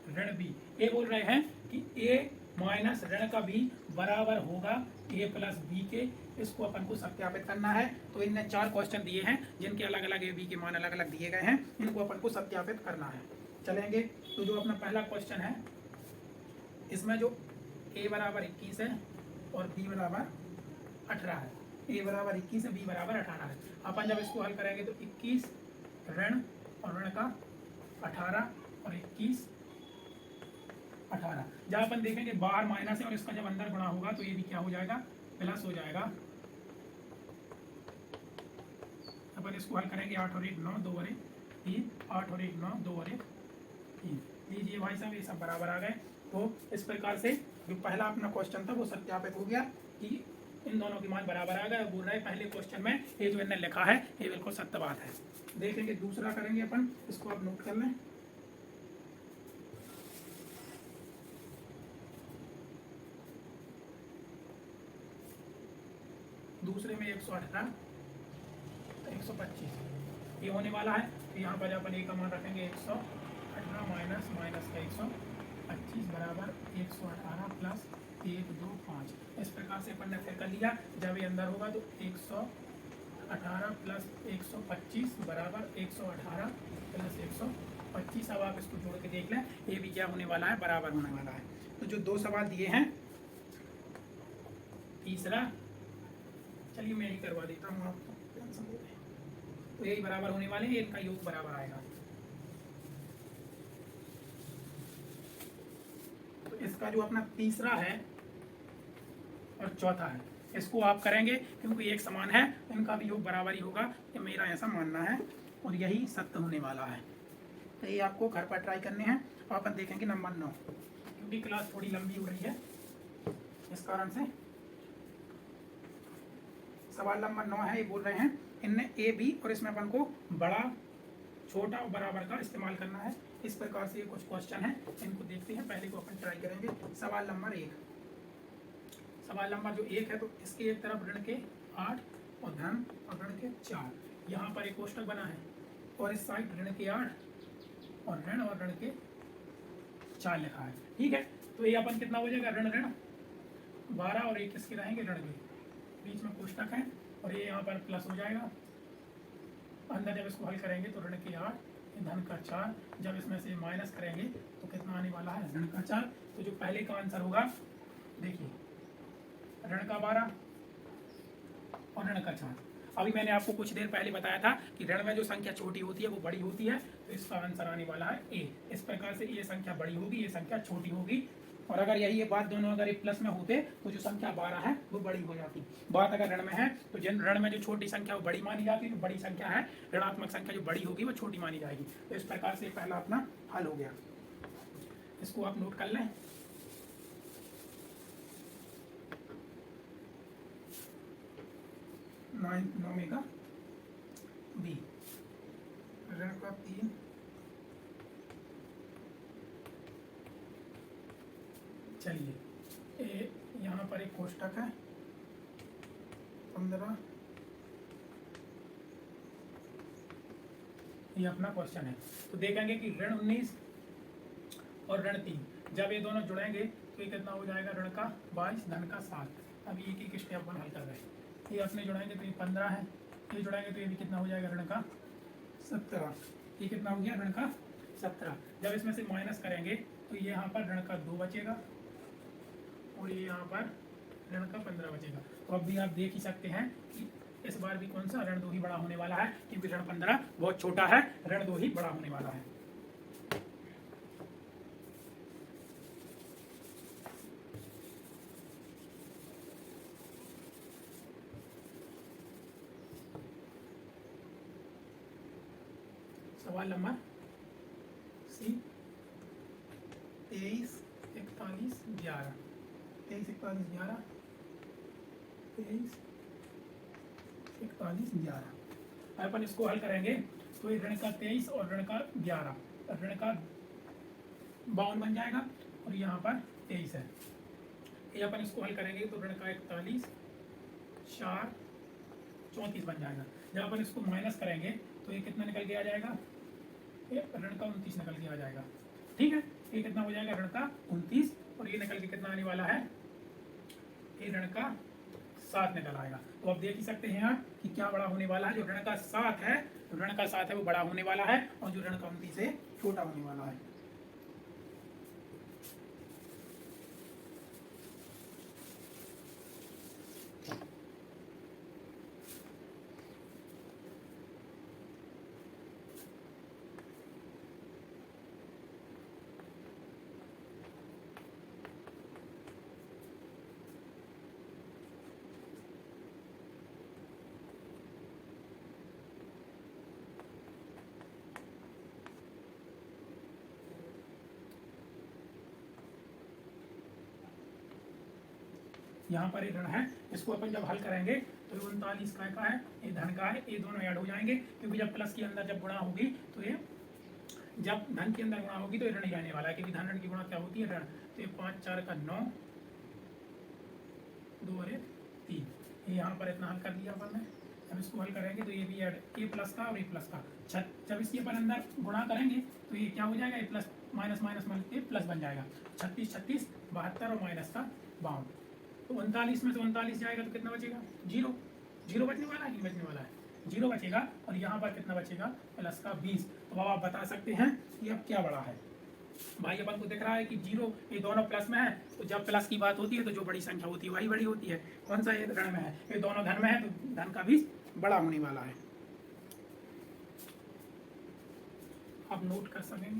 ऋण बी, ए बोल रहे हैं कि ए माइनस ऋण का बी बराबर होगा ए प्लस बी के। इसको अपन को सत्यापित करना है। तो इनने 4 क्वेश्चन दिए हैं जिनके अलग अलग ए बी के मान अलग अलग दिए गए हैं, इनको अपन को सत्यापित करना है। चलेंगे तो जो अपना पहला क्वेश्चन है, इसमें जो ए बराबर 21 है और बी बराबर 18 है। ए बराबर 21 है, बी बराबर 18 है। अपन जब इसको हल करेंगे तो 21 ऋण और ऋण का 18 और 21 18। जब अपन देखेंगे बाहर माइनस है और इसका जब अंदर गुणा होगा तो ये भी क्या हो जाएगा? प्लस हो जाएगा। अपन इसको हल करेंगे 8 और 1 9, 2 और 1 3, 8 और 1 9, 2 और 1 3। लीजिए भाई साहब ये सब बराबर आ गए। तो इस प्रकार से जो पहला अपना क्वेश्चन था वो सत्यापित हो गया कि इन दोनों की मान बराबर आ गए। बोल रहे पहले क्वेश्चन में ये जो इन्होंने लिखा है ये बिल्कुल सत्य बात है। देखेंगे दूसरा करेंगे अपन, इसको आप नोट कर लें। दूसरे में 118 125 ये होने वाला है। तो यहाँ पर अपन ए का मान रखेंगे 118 माइनस माइनस का 125 बराबर 118 प्लस 1 2 5। इस प्रकार से अपन ने फिर कर लिया। जब ये अंदर होगा तो 118 प्लस 125 बराबर 118 प्लस 125। अब आप इसको जोड़ के देख लें, ये भी क्या होने वाला है? बराबर होने वाला है। तो जो 2 सवाल दिए हैं, तीसरा चलिए मैं ही करवा देता हूँ आपको, तो यही बराबर होने वाले हैं, इनका योग बराबर आएगा। तो इसका जो अपना तीसरा है और चौथा है, इसको आप करेंगे क्योंकि एक समान है, इनका भी योग बराबर ही होगा। ये मेरा ऐसा मानना है और यही सत्य होने वाला है। तो ये आपको घर पर ट्राई करने हैं। और अपन देखेंगे नंबर 9, क्योंकि क्लास थोड़ी लंबी हो रही है इस कारण से। सवाल नंबर 9 है, ये बोल रहे हैं इनने ए बी और इसमें अपन को बड़ा छोटा और बराबर का इस्तेमाल करना है। इस प्रकार से ये कुछ क्वेश्चन है, इनको देखते हैं। पहले को अपन ट्राई करेंगे। सवाल नंबर 1, सवाल नंबर जो 1 है, तो इसके एक तरफ ऋण के 8 और धन और ऋण के 4। यहाँ पर एक कोष्टक बना है और इस साइड ऋण के 8 और ऋण के 4 लिखा है। ठीक है, तो ये अपन कितना हो जाएगा? ऋण ऋण 12 और 1 किसके रहेंगे? ऋण के। बीच में कोष्टक है और ये यहाँ पर प्लस हो जाएगा। अंदर जब इसको हल करेंगे तो ऋण के 8 धन का 4, जब इसमें से माइनस करेंगे तो कितना आने वाला है? ऋण का 4। तो जो पहले का आंसर होगा, देखिए ऋण का 12 और ऋण का 4। अभी मैंने आपको कुछ देर पहले बताया था कि ऋण में जो संख्या छोटी होती है वो बड़ी होती है, तो इसका आंसर आने वाला है ए। इस प्रकार से ये संख्या बड़ी होगी, ये संख्या छोटी होगी। और अगर यही ये बात दोनों अगर एक प्लस में होते तो जो संख्या 12 है वो बड़ी हो जाती। बात अगर ऋण में है तो जिन ऋण में जो छोटी संख्या वो बड़ी मानी जाती है, जो बड़ी संख्या है ऋणात्मक संख्या जो बड़ी होगी वो छोटी मानी जाएगी। तो इस प्रकार से पहला अपना हल हो गया। इसको आप नोट कर लें। नौवीं का बी, ऋण का 3 चलिए यहाँ पर एक कोष्टक है 15 ये अपना क्वेश्चन है। तो देखेंगे कि ऋण 19 और ऋण 3 जब ये दोनों जुड़ेंगे तो ये कितना हो जाएगा, ऋण का 22 धन का 7। अब एक एक स्टेप अपन हल कर रहे हैं। ये अपने जुड़ेंगे तो ये 15 है, ये जुड़ेंगे तो ये भी कितना हो जाएगा, ऋण का 17। ये कितना हो गया, ऋण का 17। जब इसमें से माइनस करेंगे तो ये यहाँ पर ऋण का 2 बचेगा और ये यहाँ पर ऋण का 15 बचेगा। तो अब भी आप देख ही सकते हैं कि इस बार भी कौन सा, ऋण 2 ही बड़ा होने वाला है, क्योंकि ऋण 15 बहुत छोटा है, ऋण 2 ही बड़ा होने वाला है। सवाल नंबर सी 23, 41, 11, 23, 41, 11, 23, 41, 11। अपन इसको हल करेंगे तो ये ऋण का 23 और ऋण का 11, ऋण का 52 बन जाएगा और यहाँ पर 23 है। ये अपन इसको हल करेंगे तो ऋण का 41, 4, 34 बन जाएगा। जब अपन इसको माइनस करेंगे तो ये कितना निकल के आ जाएगा, ये ऋण का 29 निकल के आ जाएगा। ठीक है, ये कितना हो जाएगा, ऋण का 29 और ये निकल के कितना आने वाला है, ये ऋण का 7 निकल आएगा। तो आप देख ही सकते हैं यहाँ कि क्या बड़ा होने वाला है, जो ऋण का 7 है, ऋण का 7 है वो बड़ा होने वाला है और जो ऋण का 29 है छोटा होने वाला है। यहाँ पर एक ऋण है, इसको अपन जब हल करेंगे तो 39 का है, ये धन का है, ये दोनों ऐड हो जाएंगे, क्योंकि जब प्लस के अंदर जब गुणा होगी तो ये, जब धन के अंदर गुणा होगी तो ये ऋण ही आने वाला है, क्योंकि धन ऋण की गुणा क्या होती है, ऋण। तो ये 5 4 का 9, 2 और 1 3, ये यहाँ पर इतना हल कर दिया अपन ने। अब इसको हल करेंगे तो ये भी ऐड, ए प्लस का और ए प्लस का, जब इसके अपन अंदर गुणा करेंगे तो ये क्या हो जाएगा, ए प्लस माइनस माइनस मिलकर प्लस बन जाएगा। 36 36 72 और माइनस का 52, तो 39 में से 39 जाएगा तो कितना बचेगा, 0। 0 बचने वाला है, नहीं बचने वाला है, 0 बचेगा। और यहाँ पर कितना बचेगा, प्लस का 20। तो अब आप बता सकते हैं कि अब क्या बड़ा है। भाई अपन को दिख रहा है कि 0 ये दोनों प्लस में है, तो जब प्लस की बात होती है तो जो बड़ी संख्या होती है वही बड़ी होती है। कौन सा, ये ऋण में है, ये दोनों धन में है, तो धन का 20 बड़ा होने वाला है। आप नोट कर सकेंगे।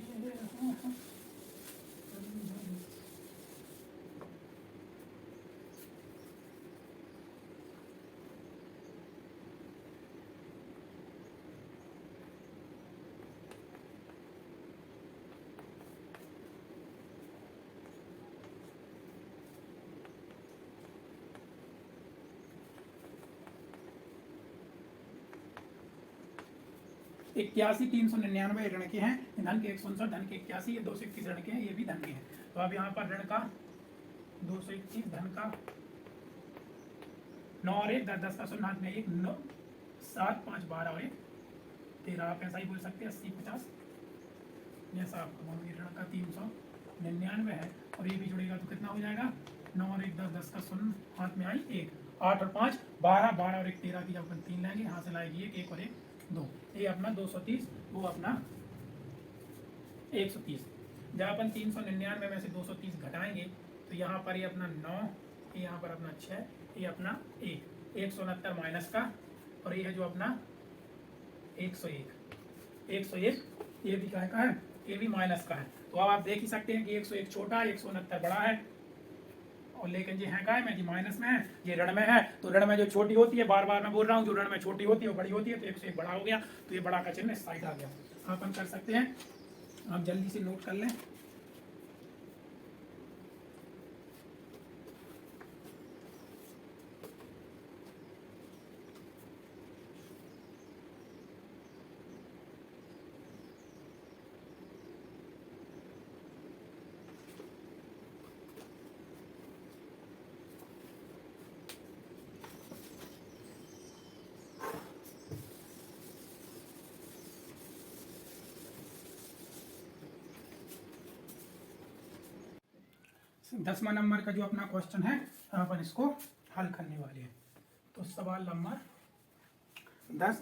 इक्यासी 399 ऋण के हैं, धन के 159, धन के 81, ये 221 ऋण के हैं, ये भी धन के हैं। तो अब यहाँ पर ऋण का 221, धन का 9 और 1 10 10 का 0 हाथ में 1 9 7 5 12 और 1 13। आप ऐसा ही बोल सकते हैं 80 50, जैसा आपको बोलोगे। ऋण का 399 है और ये भी जुड़ेगा तो कितना हो जाएगा, 9 और 1 10 10 का 0 हाथ में आई 1 8 और 5 12 12 और 1 13 की जब अपन 3 लाएंगे यहाँ से लाएगी 1 और 1 2, ये अपना 230, वो अपना 130। जब अपन 399 में से 230 घटाएंगे तो यहाँ पर ये अपना 9, ये यहाँ पर अपना 6, ये अपना 1 169 माइनस का, और ये है जो अपना 101 ये भी क्या है, ये भी माइनस का है। तो अब आप देख ही सकते हैं कि 101 छोटा है, 169 बड़ा है, और लेकिन ये है क्या है, मैं जी माइनस में है, ये ऋण में है। तो ऋण में जो छोटी होती है, बार बार मैं बोल रहा हूँ, जो ऋण में छोटी होती है वो बड़ी होती है, तो 101 बड़ा हो गया, तो ये बड़ा का चिन्ह इस साइड आ गया। अपन कर सकते हैं, आप जल्दी से नोट कर लें। 10वां नंबर का जो अपना क्वेश्चन है अपन इसको हल करने वाले हैं। तो सवाल नंबर 10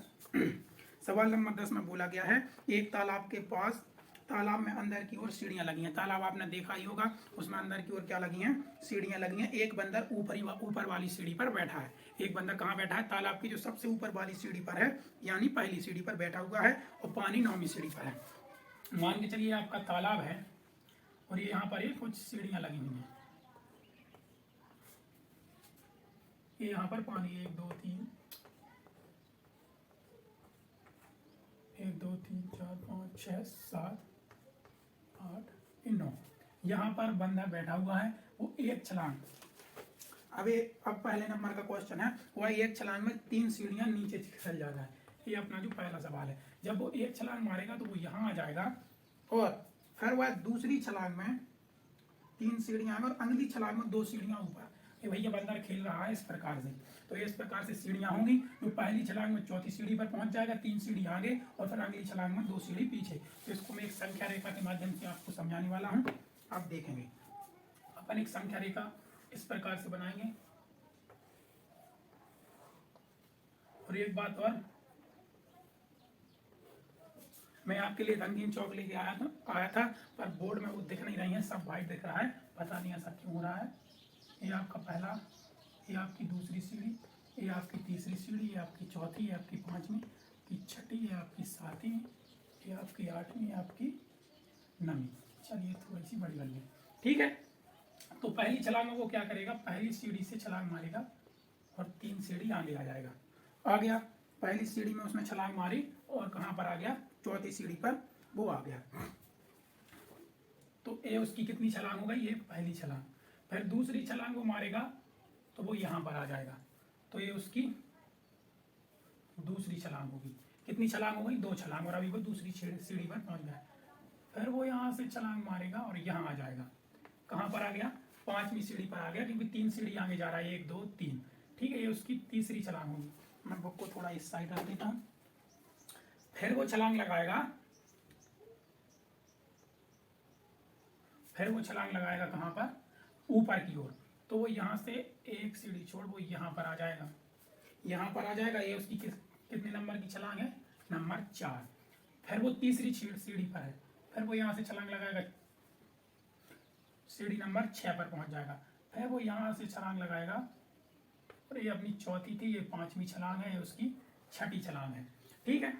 सवाल नंबर 10 में बोला गया है एक तालाब के पास तालाब में अंदर की ओर सीढ़ियां लगी हैं। तालाब आपने देखा ही होगा, उसमें अंदर की ओर क्या लगी हैं, सीढ़ियां लगी हैं। एक बंदर ऊपर वाली सीढ़ी पर बैठा है। एक बंदर कहाँ बैठा है, तालाब की जो सबसे ऊपर वाली सीढ़ी पर है, यानी पहली सीढ़ी पर बैठा हुआ है और पानी 9वीं सीढ़ी पर है। मान के चलिए आपका तालाब है और ये यहाँ पर ये कुछ सीढ़ियां लगी हुई हैं। ये यहाँ पर पानी 1 2 3 1 2 3 4 5 6 7 8 9। यहाँ पर बंदा बैठा हुआ है, वो एक छलांग, अब पहले नंबर का क्वेश्चन है वह एक छलांग में 3 सीढ़ियां नीचे खिसक जाता है। ये अपना जो पहला सवाल है। जब वो एक छलांग मारेगा तो वो यहाँ आ जाएगा और फिर वह दूसरी छलांग में 3 सीढ़ियां और अगली छलांग में 2 सीढ़ियां ऊपर। ये भैया बंदर खेल रहा है इस प्रकार से। तो इस प्रकार से सीढ़ियां होंगी। जो पहली छलांग में चौथी सीढ़ी पर पहुंच जाएगा, 3 सीढ़ी आगे और फिर अगली छलांग में 2 सीढ़ी पीछे। तो इसको मैं एक संख्या रेखा के माध्यम से आपको समझाने वाला हूँ। आप देखेंगे अपन एक संख्या रेखा इस प्रकार से बनाएंगे। और एक बात और, मैं आपके लिए रंगीन चौक लेके आया था पर बोर्ड में वो दिख नहीं रही है, सब वाइट दिख रहा है, पता नहीं ऐसा क्यों हो रहा है। ये आपका पहला, ये आपकी दूसरी सीढ़ी, ये आपकी तीसरी सीढ़ी, ये आपकी चौथी, ये आपकी 5वीं, ये छठी, ये आपकी 7वीं, ये आपकी 8वीं, ये आपकी 9वीं। चलिए थोड़ी सी बड़ी वाली है, ठीक है। तो पहली छलांग में वो क्या करेगा, पहली सीढ़ी से छलांग मारेगा और 3 सीढ़ी आगे आ जाएगा। आ गया, पहली सीढ़ी में उसने छलांग मारी और कहाँ पर आ गया, चौथी सीढ़ी पर वो आ गया। तो ये उसकी कितनी छलांग हो गई, ये पहली छलांग। फिर दूसरी छलांग वो मारेगा तो वो यहाँ पर आ जाएगा, तो ये उसकी दूसरी छलांग होगी। कितनी छलांग हो गई, 2 छलांग, और अभी वो दूसरी सीढ़ी पर पहुंच गया। फिर वो यहाँ से छलांग मारेगा और यहाँ आ जाएगा। कहाँ पर आ गया, 5वीं सीढ़ी पर आ गया, क्योंकि 3 सीढ़ी आगे जा रहा है, 1 2 3, ठीक है। ये उसकी तीसरी छलांग होगी। मैं बुक को थोड़ा इस साइड रख देता हूँ। फिर वो छलांग लगाएगा, फिर वो छलांग लगाएगा कहाँ पर, ऊपर की ओर। तो वो यहाँ से एक सीढ़ी छोड़ वो यहाँ पर आ जाएगा, यहाँ पर आ जाएगा। ये उसकी कितने नंबर की छलांग है, नंबर 4। फिर वो तीसरी सीढ़ी पर है, फिर वो यहाँ से छलांग लगाएगा, सीढ़ी नंबर 6 पर पहुंच जाएगा। फिर वो यहाँ से छलांग लगाएगा और ये अपनी चौथी थी, ये 5वीं छलांग है, ये उसकी छठी छलांग है, ठीक है।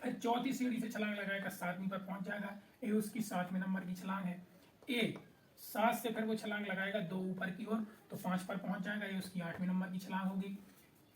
फिर चौथी सीढ़ी से छलांग लगाएगा, 7वीं पर पहुंच जाएगा, ये उसकी 7वें नंबर की छलांग है। 7 से फिर वो छलांग लगाएगा 2 ऊपर की ओर, तो 5 पर पहुंच जाएगा, ये उसकी 8वीं नंबर की छलांग होगी।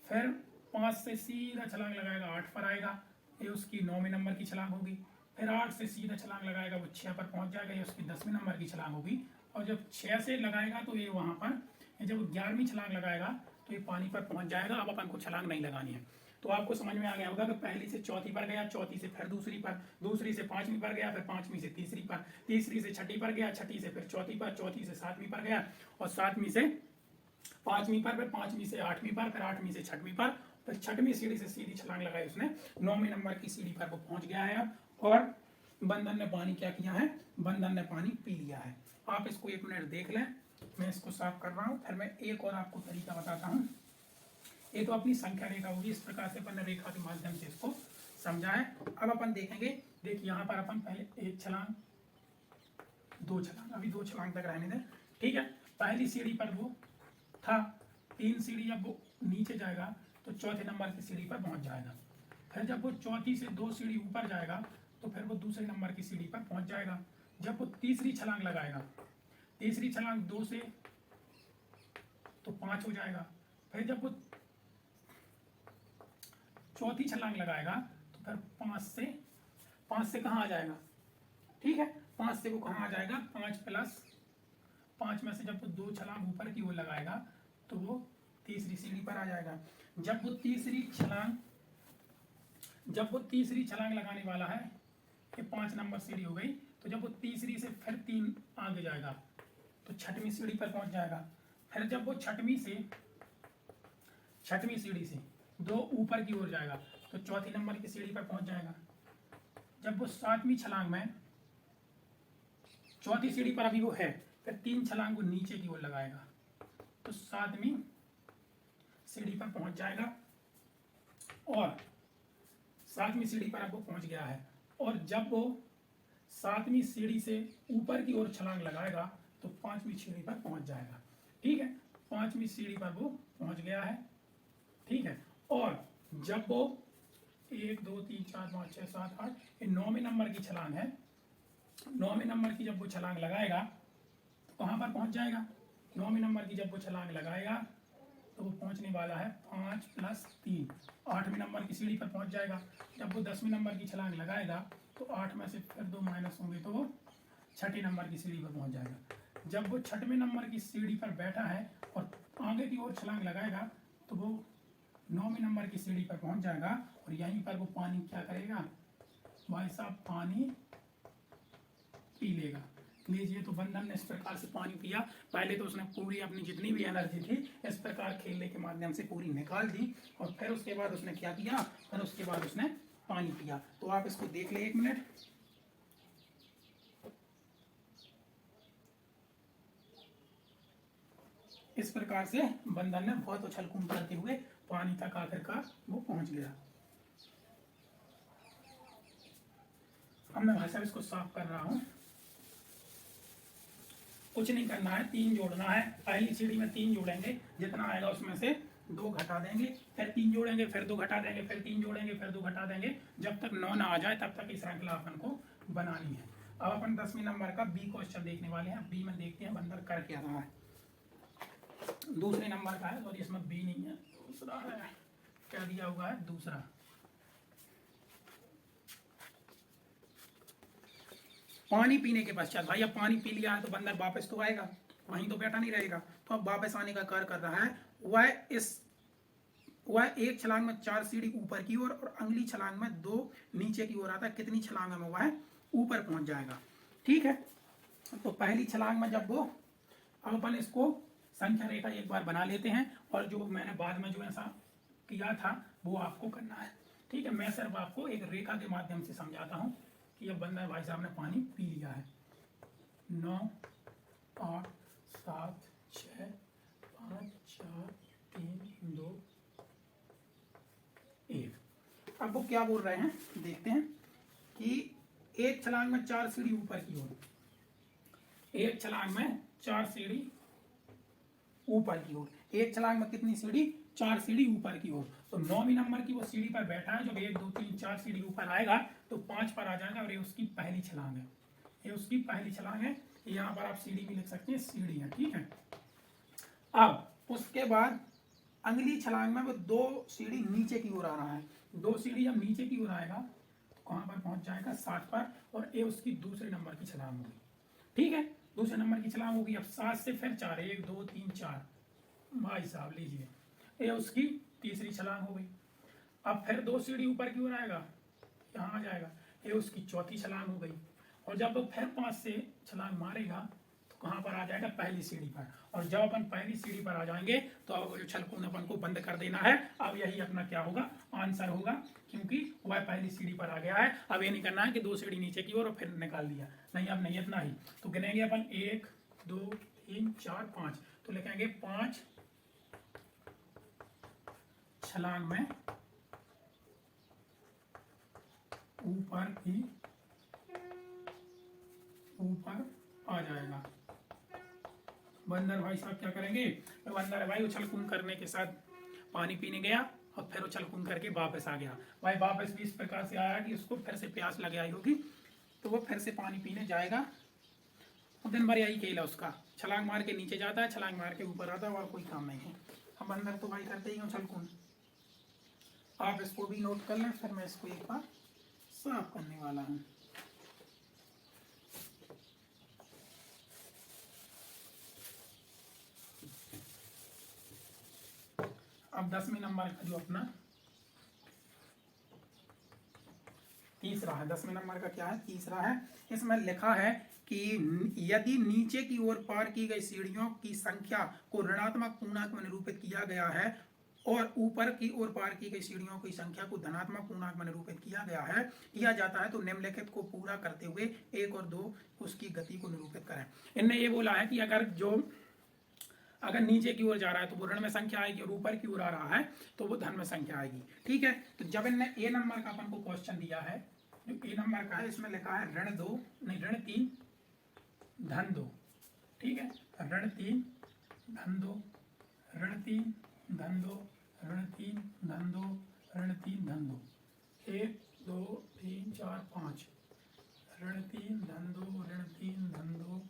फिर 5 से सीधा छलांग लगाएगा, 8 पर आएगा, ये उसकी 9वीं नंबर की छलांग होगी। फिर 8 से सीधा छलांग लगाएगा, वो 6 पर पहुंच जाएगा, ये उसकी 10वीं नंबर की छलांग होगी। और जब 6 से लगाएगा तो ये वहां पर, जब 11वीं छलांग लगाएगा तो ये पानी पर पहुंच जाएगा। अब अपन को छलांग नहीं लगानी है। तो आपको समझ में आ गया होगा कि पहली से चौथी पर गया, चौथी से फिर दूसरी पर, दूसरी से 5वीं पर गया, फिर 5वीं से तीसरी पर, तीसरी से छठी पर गया, छठी से फिर चौथी पर, चौथी से 7वीं पर गया, और 7वीं से 5वीं पर, फिर 5वीं से 8वीं पर, फिर 8वीं से 6वीं पर, फिर 6वीं सीढ़ी से सीधी छलांग लगाई उसने, 9वीं नंबर की सीढ़ी पर वो पहुंच गया है अब। और बंदर ने पानी क्या किया है, बंदर ने पानी पी लिया है। आप इसको 1 मिनट देख लें, मैं इसको साफ कर रहा हूँ। फिर मैं एक और आपको तरीका बताता हूँ। ये तो अपनी संख्या रेखा होगी, इस प्रकार से अपन ने रेखा के माध्यम से इसको समझा है। अब अपन देखेंगे, देखिए यहाँ पर अपन पहले 1 छलांग, 2 छलांग, अभी 2 छलांग तक रहने दें, ठीक है। पहली सीढ़ी पर वो था, 3 सीढ़ी, जब वो नीचे जाएगा तो चौथे नंबर की सीढ़ी पर पहुंच जाएगा। फिर जब वो चौथी से 2 सीढ़ी ऊपर जाएगा तो फिर वो दूसरे नंबर की सीढ़ी पर पहुंच जाएगा। जब वो तीसरी छलांग लगाएगा, तीसरी छलांग 2 से तो 5 हो जाएगा। फिर जब वो चौथी छलांग लगाएगा तो फिर 5 से कहाँ आ जाएगा, ठीक है, 5 से वो कहाँ आ जाएगा, 5 प्लस 5 में से जब वो 2 छलांग ऊपर की ओर लगाएगा तो वो तीसरी सीढ़ी पर आ जाएगा। जब वो तीसरी छलांग लगाने वाला है, ये 5 नंबर सीढ़ी हो गई, तो जब वो तीसरी से फिर 3 आगे जाएगा तो 6वीं सीढ़ी पर पहुंच जाएगा। फिर जब वो 6वीं सीढ़ी से 2 ऊपर की ओर जाएगा तो चौथी नंबर की सीढ़ी पर पहुंच जाएगा। जब वो 7वीं छलांग में, चौथी सीढ़ी पर अभी वो है, फिर 3 छलांग वो नीचे की ओर लगाएगा तो 7वीं सीढ़ी पर पहुंच जाएगा, और 7वीं सीढ़ी पर अब वो पहुंच गया है। और जब वो 7वीं सीढ़ी से ऊपर की ओर छलांग लगाएगा तो 5वीं सीढ़ी पर पहुंच जाएगा। ठीक है, 5वीं सीढ़ी पर वो पहुंच गया है। ठीक है, और जब वो 1 2 3 4 5 6 7 8 ये 9वें नंबर की छलांग है, 9वें नंबर की जब वो छलांग लगाएगा तो कहाँ पर पहुंच जाएगा? 9वें नंबर की जब वो छलांग लगाएगा तो वो पहुंचने वाला है 5 + 3, 8वें नंबर की सीढ़ी पर पहुंच जाएगा। जब वो 10वें नंबर की छलांग लगाएगा तो 8 में से फिर 2 माइनस होंगे तो वो 6ठे नंबर की सीढ़ी पर पहुंच जाएगा। जब वो 6वें नंबर की सीढ़ी पर बैठा है और आगे की ओर छलांग लगाएगा तो वो 9वें नंबर की सीढ़ी पर पहुंच जाएगा, और यहीं पर वो पानी क्या करेगा भाई साहब? पानी पी लेगा। लीजिए, तो बंदर ने इस प्रकार से पानी पिया। पहले तो उसने पूरी अपनी जितनी भी एनर्जी थी इस प्रकार खेलने के माध्यम से पूरी निकाल दी, और फिर उसके बाद उसने क्या किया? फिर उसके बाद उसने पानी पिया। तो आप इसको देख ले 1 मिनट। इस प्रकार से बंदर ने बहुत उछल कूद करते हुए पानी तक आखिरकार वो पहुंच गया। अब मैं भाई साहब इसको साफ कर रहा हूं। कुछ नहीं करना है, 3 जोड़ना है। पहली सीढ़ी में 3 जोड़ेंगे, जितना आएगा उसमें से 2 घटा देंगे, फिर 3 जोड़ेंगे, फिर 2 घटा देंगे, फिर 3 जोड़ेंगे, फिर 2 घटा देंगे, जब तक 9 ना आ जाए तब तक ये श्रृंखला अपन को बनानी है। अब अपन 10वें नंबर का बी क्वेश्चन देखने वाले हैं। बी में देखते हैं बंदर कर क्या रहा है। दूसरे नंबर का है, और इसमें बी नहीं है, दूसरा है। क्या दिया हुआ है? दूसरा। पानी पीने के पश्चात, भाई अब पानी पी लिया है तो बंदर वापस तो आएगा, वहीं तो बैठा नहीं रहेगा। तो अब वापस आने का कार्य कर रहा है। वह एक छलांग में 4 सीढ़ी ऊपर की ओर और अगली छलांग में 2 नीचे की ओर आता है। कितनी छलांग में वह ऊपर पहुंच जाएगा? ठीक है, तो पहली छलांग में जब वो, अब अपन इसको संख्या रेखा एक बार बना लेते हैं, और जो मैंने बाद में जो ऐसा किया था वो आपको करना है। ठीक है, मैं सिर्फ आपको एक रेखा के माध्यम से समझाता हूँ कि अब बंदर भाई साहब ने पानी पी लिया है। 9 8 7 6 5 4 3 2 1। अब वो क्या बोल रहे हैं देखते हैं कि एक छलांग में 4 सीढ़ी ऊपर की ओर, एक छलांग में 4 सीढ़ी ऊपर की ओर, एक छलांग में कितनी सीढ़ी? 4 सीढ़ी ऊपर की ओर। तो 9वीं नंबर की वो सीढ़ी पर बैठा है। जब 1 2 3 4 सीढ़ी ऊपर आएगा तो 5 पर आ जाएगा, और ये उसकी पहली छलांग है। ये उसकी पहली छलांग है। यहाँ पर आप सीढ़ी भी लिख सकते हैं, सीढ़ी है। ठीक है, अब उसके बाद अगली छलांग में वो 2 सीढ़ी नीचे की ओर आ रहा है। 2 सीढ़ी जब नीचे की ओर आएगा तो कहाँ पर पहुंच जाएगा? 7 पर, और ये उसकी दूसरे नंबर की छलांग होगी। ठीक है, दूसरे नंबर की छलांग होगी। अब 7 से फिर 4, 1 2 3 4, भाई साहब लीजिए, ये उसकी तीसरी छलांग हो गई। अब फिर 2 सीढ़ी ऊपर की ओर आएगा, यहाँ आ जाएगा, ये उसकी चौथी छलांग हो गई। और जब वो फिर 5 से छलांग मारेगा तो कहाँ पर आ जाएगा? पहली सीढ़ी पर। और जब अपन पहली सीढ़ी पर आ जाएंगे तो अब उछल कूद अपन को बंद कर देना है। अब यही अपना क्या होगा? आंसर होगा, क्योंकि वह पहली सीढ़ी पर आ गया है। अब ये नहीं करना है कि 2 सीढ़ी नीचे की ओर और फिर निकाल दिया, नहीं, अब नहीं, इतना ही। तो गिनेंगे अपन 1 2 3 4 5, तो लिखेंगे 5 छलांग में ऊपर आ जाएगा। बंदर भाई साहब क्या करेंगे? बंदर भाई उछल कूद करने के साथ पानी पीने गया और फिर उछल कूद करके वापस आ गया। भाई वापस भी इस प्रकार से आया कि उसको फिर से प्यास लग आई होगी, तो वो फिर से पानी पीने जाएगा। और दिन भर यही खेल है उसका, छलांग मार के नीचे जाता है, छलांग मार के ऊपर आता है, और कोई काम नहीं है। अब बंदर तो भाई करते ही उछल कूद। आप इसको भी नोट कर लें, फिर मैं इसको एक बार साफ करने वाला हूँ। अब 10वें नंबर का जो अपना तीसरा है, 10वें नंबर का क्या है? तीसरा है। इसमें लिखा है कि यदि नीचे की ओर पार की गई सीढ़ियों की संख्या को ऋणात्मक पूर्णांक में निरूपित किया गया है और ऊपर की ओर पार की गई सीढ़ियों की संख्या को धनात्मक पूर्णांक में निरूपित किया जाता है तो निम्नलिखित को पूरा करते हुए 1 और 2 उसकी गति को निरूपित करें। इनने ये बोला है कि अगर नीचे की ओर जा रहा है तो वो ऋण में संख्या आएगी और ऊपर की ओर आ रहा है तो वो धन में संख्या आएगी। ठीक है, तो जब इनने ए नंबर का अपन को क्वेश्चन दिया है, जो ए नंबर का है इसमें लिखा है ऋण 3 धन 2। ठीक है, ऋण 3 धन 2, ऋण 3 धन 2, ऋण 3 धन 2, ऋण 3 धन 2, 1 2 3 4 5, ऋण 3 धन 2, ऋण 3 धन 2,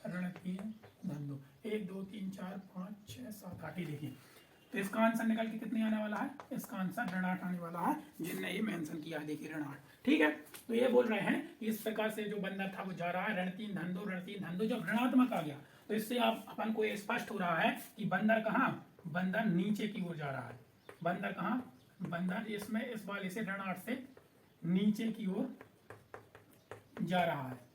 ऋण 3 धन 2, 1 2 3 4 5 6 7 8। देखिए तो इसका आंसर निकल के कितने आने वाला है, इसका आंसर ऋण 8 आने वाला है, जिनने ये मेंशन किया है। देखिए ऋण 8। ठीक है, तो ये बोल रहे हैं इस प्रकार से जो बंदर था वो जा रहा है ऋण 3 धन 2, ऋण 3 धन 2। जब ऋणात्मक आ गया तो इससे आप अपन को ये स्पष्ट हो रहा है कि बंदर कहाँ, बंदर नीचे की ओर जा रहा है। बंदर कहाँ, बंदर इसमें इस वाले से ऋण 8 से नीचे की ओर जा रहा है,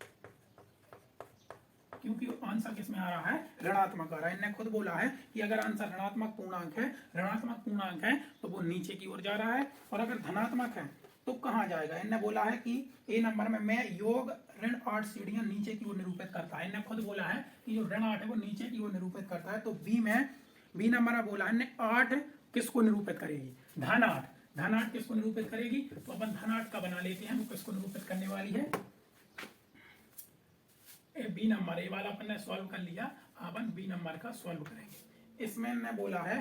क्योंकि आंसर किसमें आ रहा है, ऋणात्मक आ रहा है। इन्होंने खुद बोला है कि अगर आंसर ऋणात्मक पूर्णांक है तो वो नीचे की ओर जा रहा है, और अगर धनात्मक है तो कहाँ जाएगा। इन्होंने बोला है कि ए नंबर में मैं योग ऋण 8 सीढ़ियां नीचे की ओर निरूपित करता है। इन्होंने खुद बोला है कि जो ऋण 8 है वो नीचे की ओर निरूपित करता है। तो बी नंबर में बोला है 8 किसको निरूपित करेगी, धन 8। धन 8 किसको निरूपित करेगी, तो अपन धन 8 का बना लेते हैं। वो किसको निरूपित करने वाली है, बी नंबर। ए वाला अपन ने सॉल्व कर लिया, अपन बी नंबर का सॉल्व करेंगे। इसमें मैं बोला है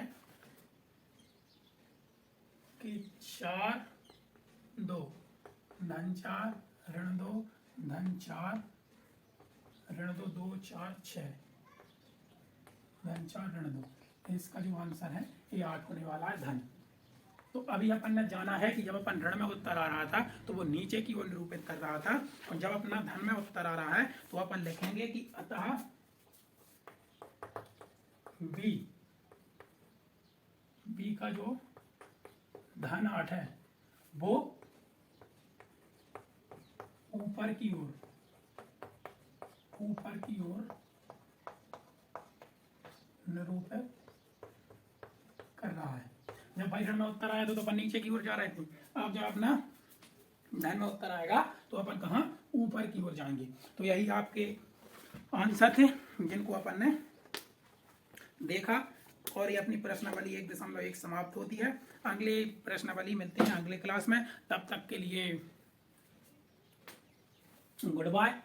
कि 4 2 धन 4 ऋण 2 धन 4 ऋण 2 2 4 6 धन 4 ऋण 2। इसका जो आंसर है ये 8 होने वाला है, धन। तो अभी अपन ने जाना है कि जब अपन ऋण में उत्तर आ रहा था तो वो नीचे की ओर निरूपित कर रहा था, और जब अपना धन में उत्तर आ रहा है तो अपन लिखेंगे कि अतः बी का जो धन 8 है वो ऊपर की ओर निरूपित कर रहा है। जब भाई ऋण में उत्तर आया तो अपन नीचे की ओर जा रहे थे, अब जब अपना धन में उत्तर आएगा तो अपन कहाँ, ऊपर की ओर जाएंगे। तो यही आपके आंसर थे जिनको अपन ने देखा, और ये अपनी प्रश्नावली 1.1 समाप्त होती है। अगले प्रश्नावली मिलते हैं अगले क्लास में, तब तक के लिए गुड बाय।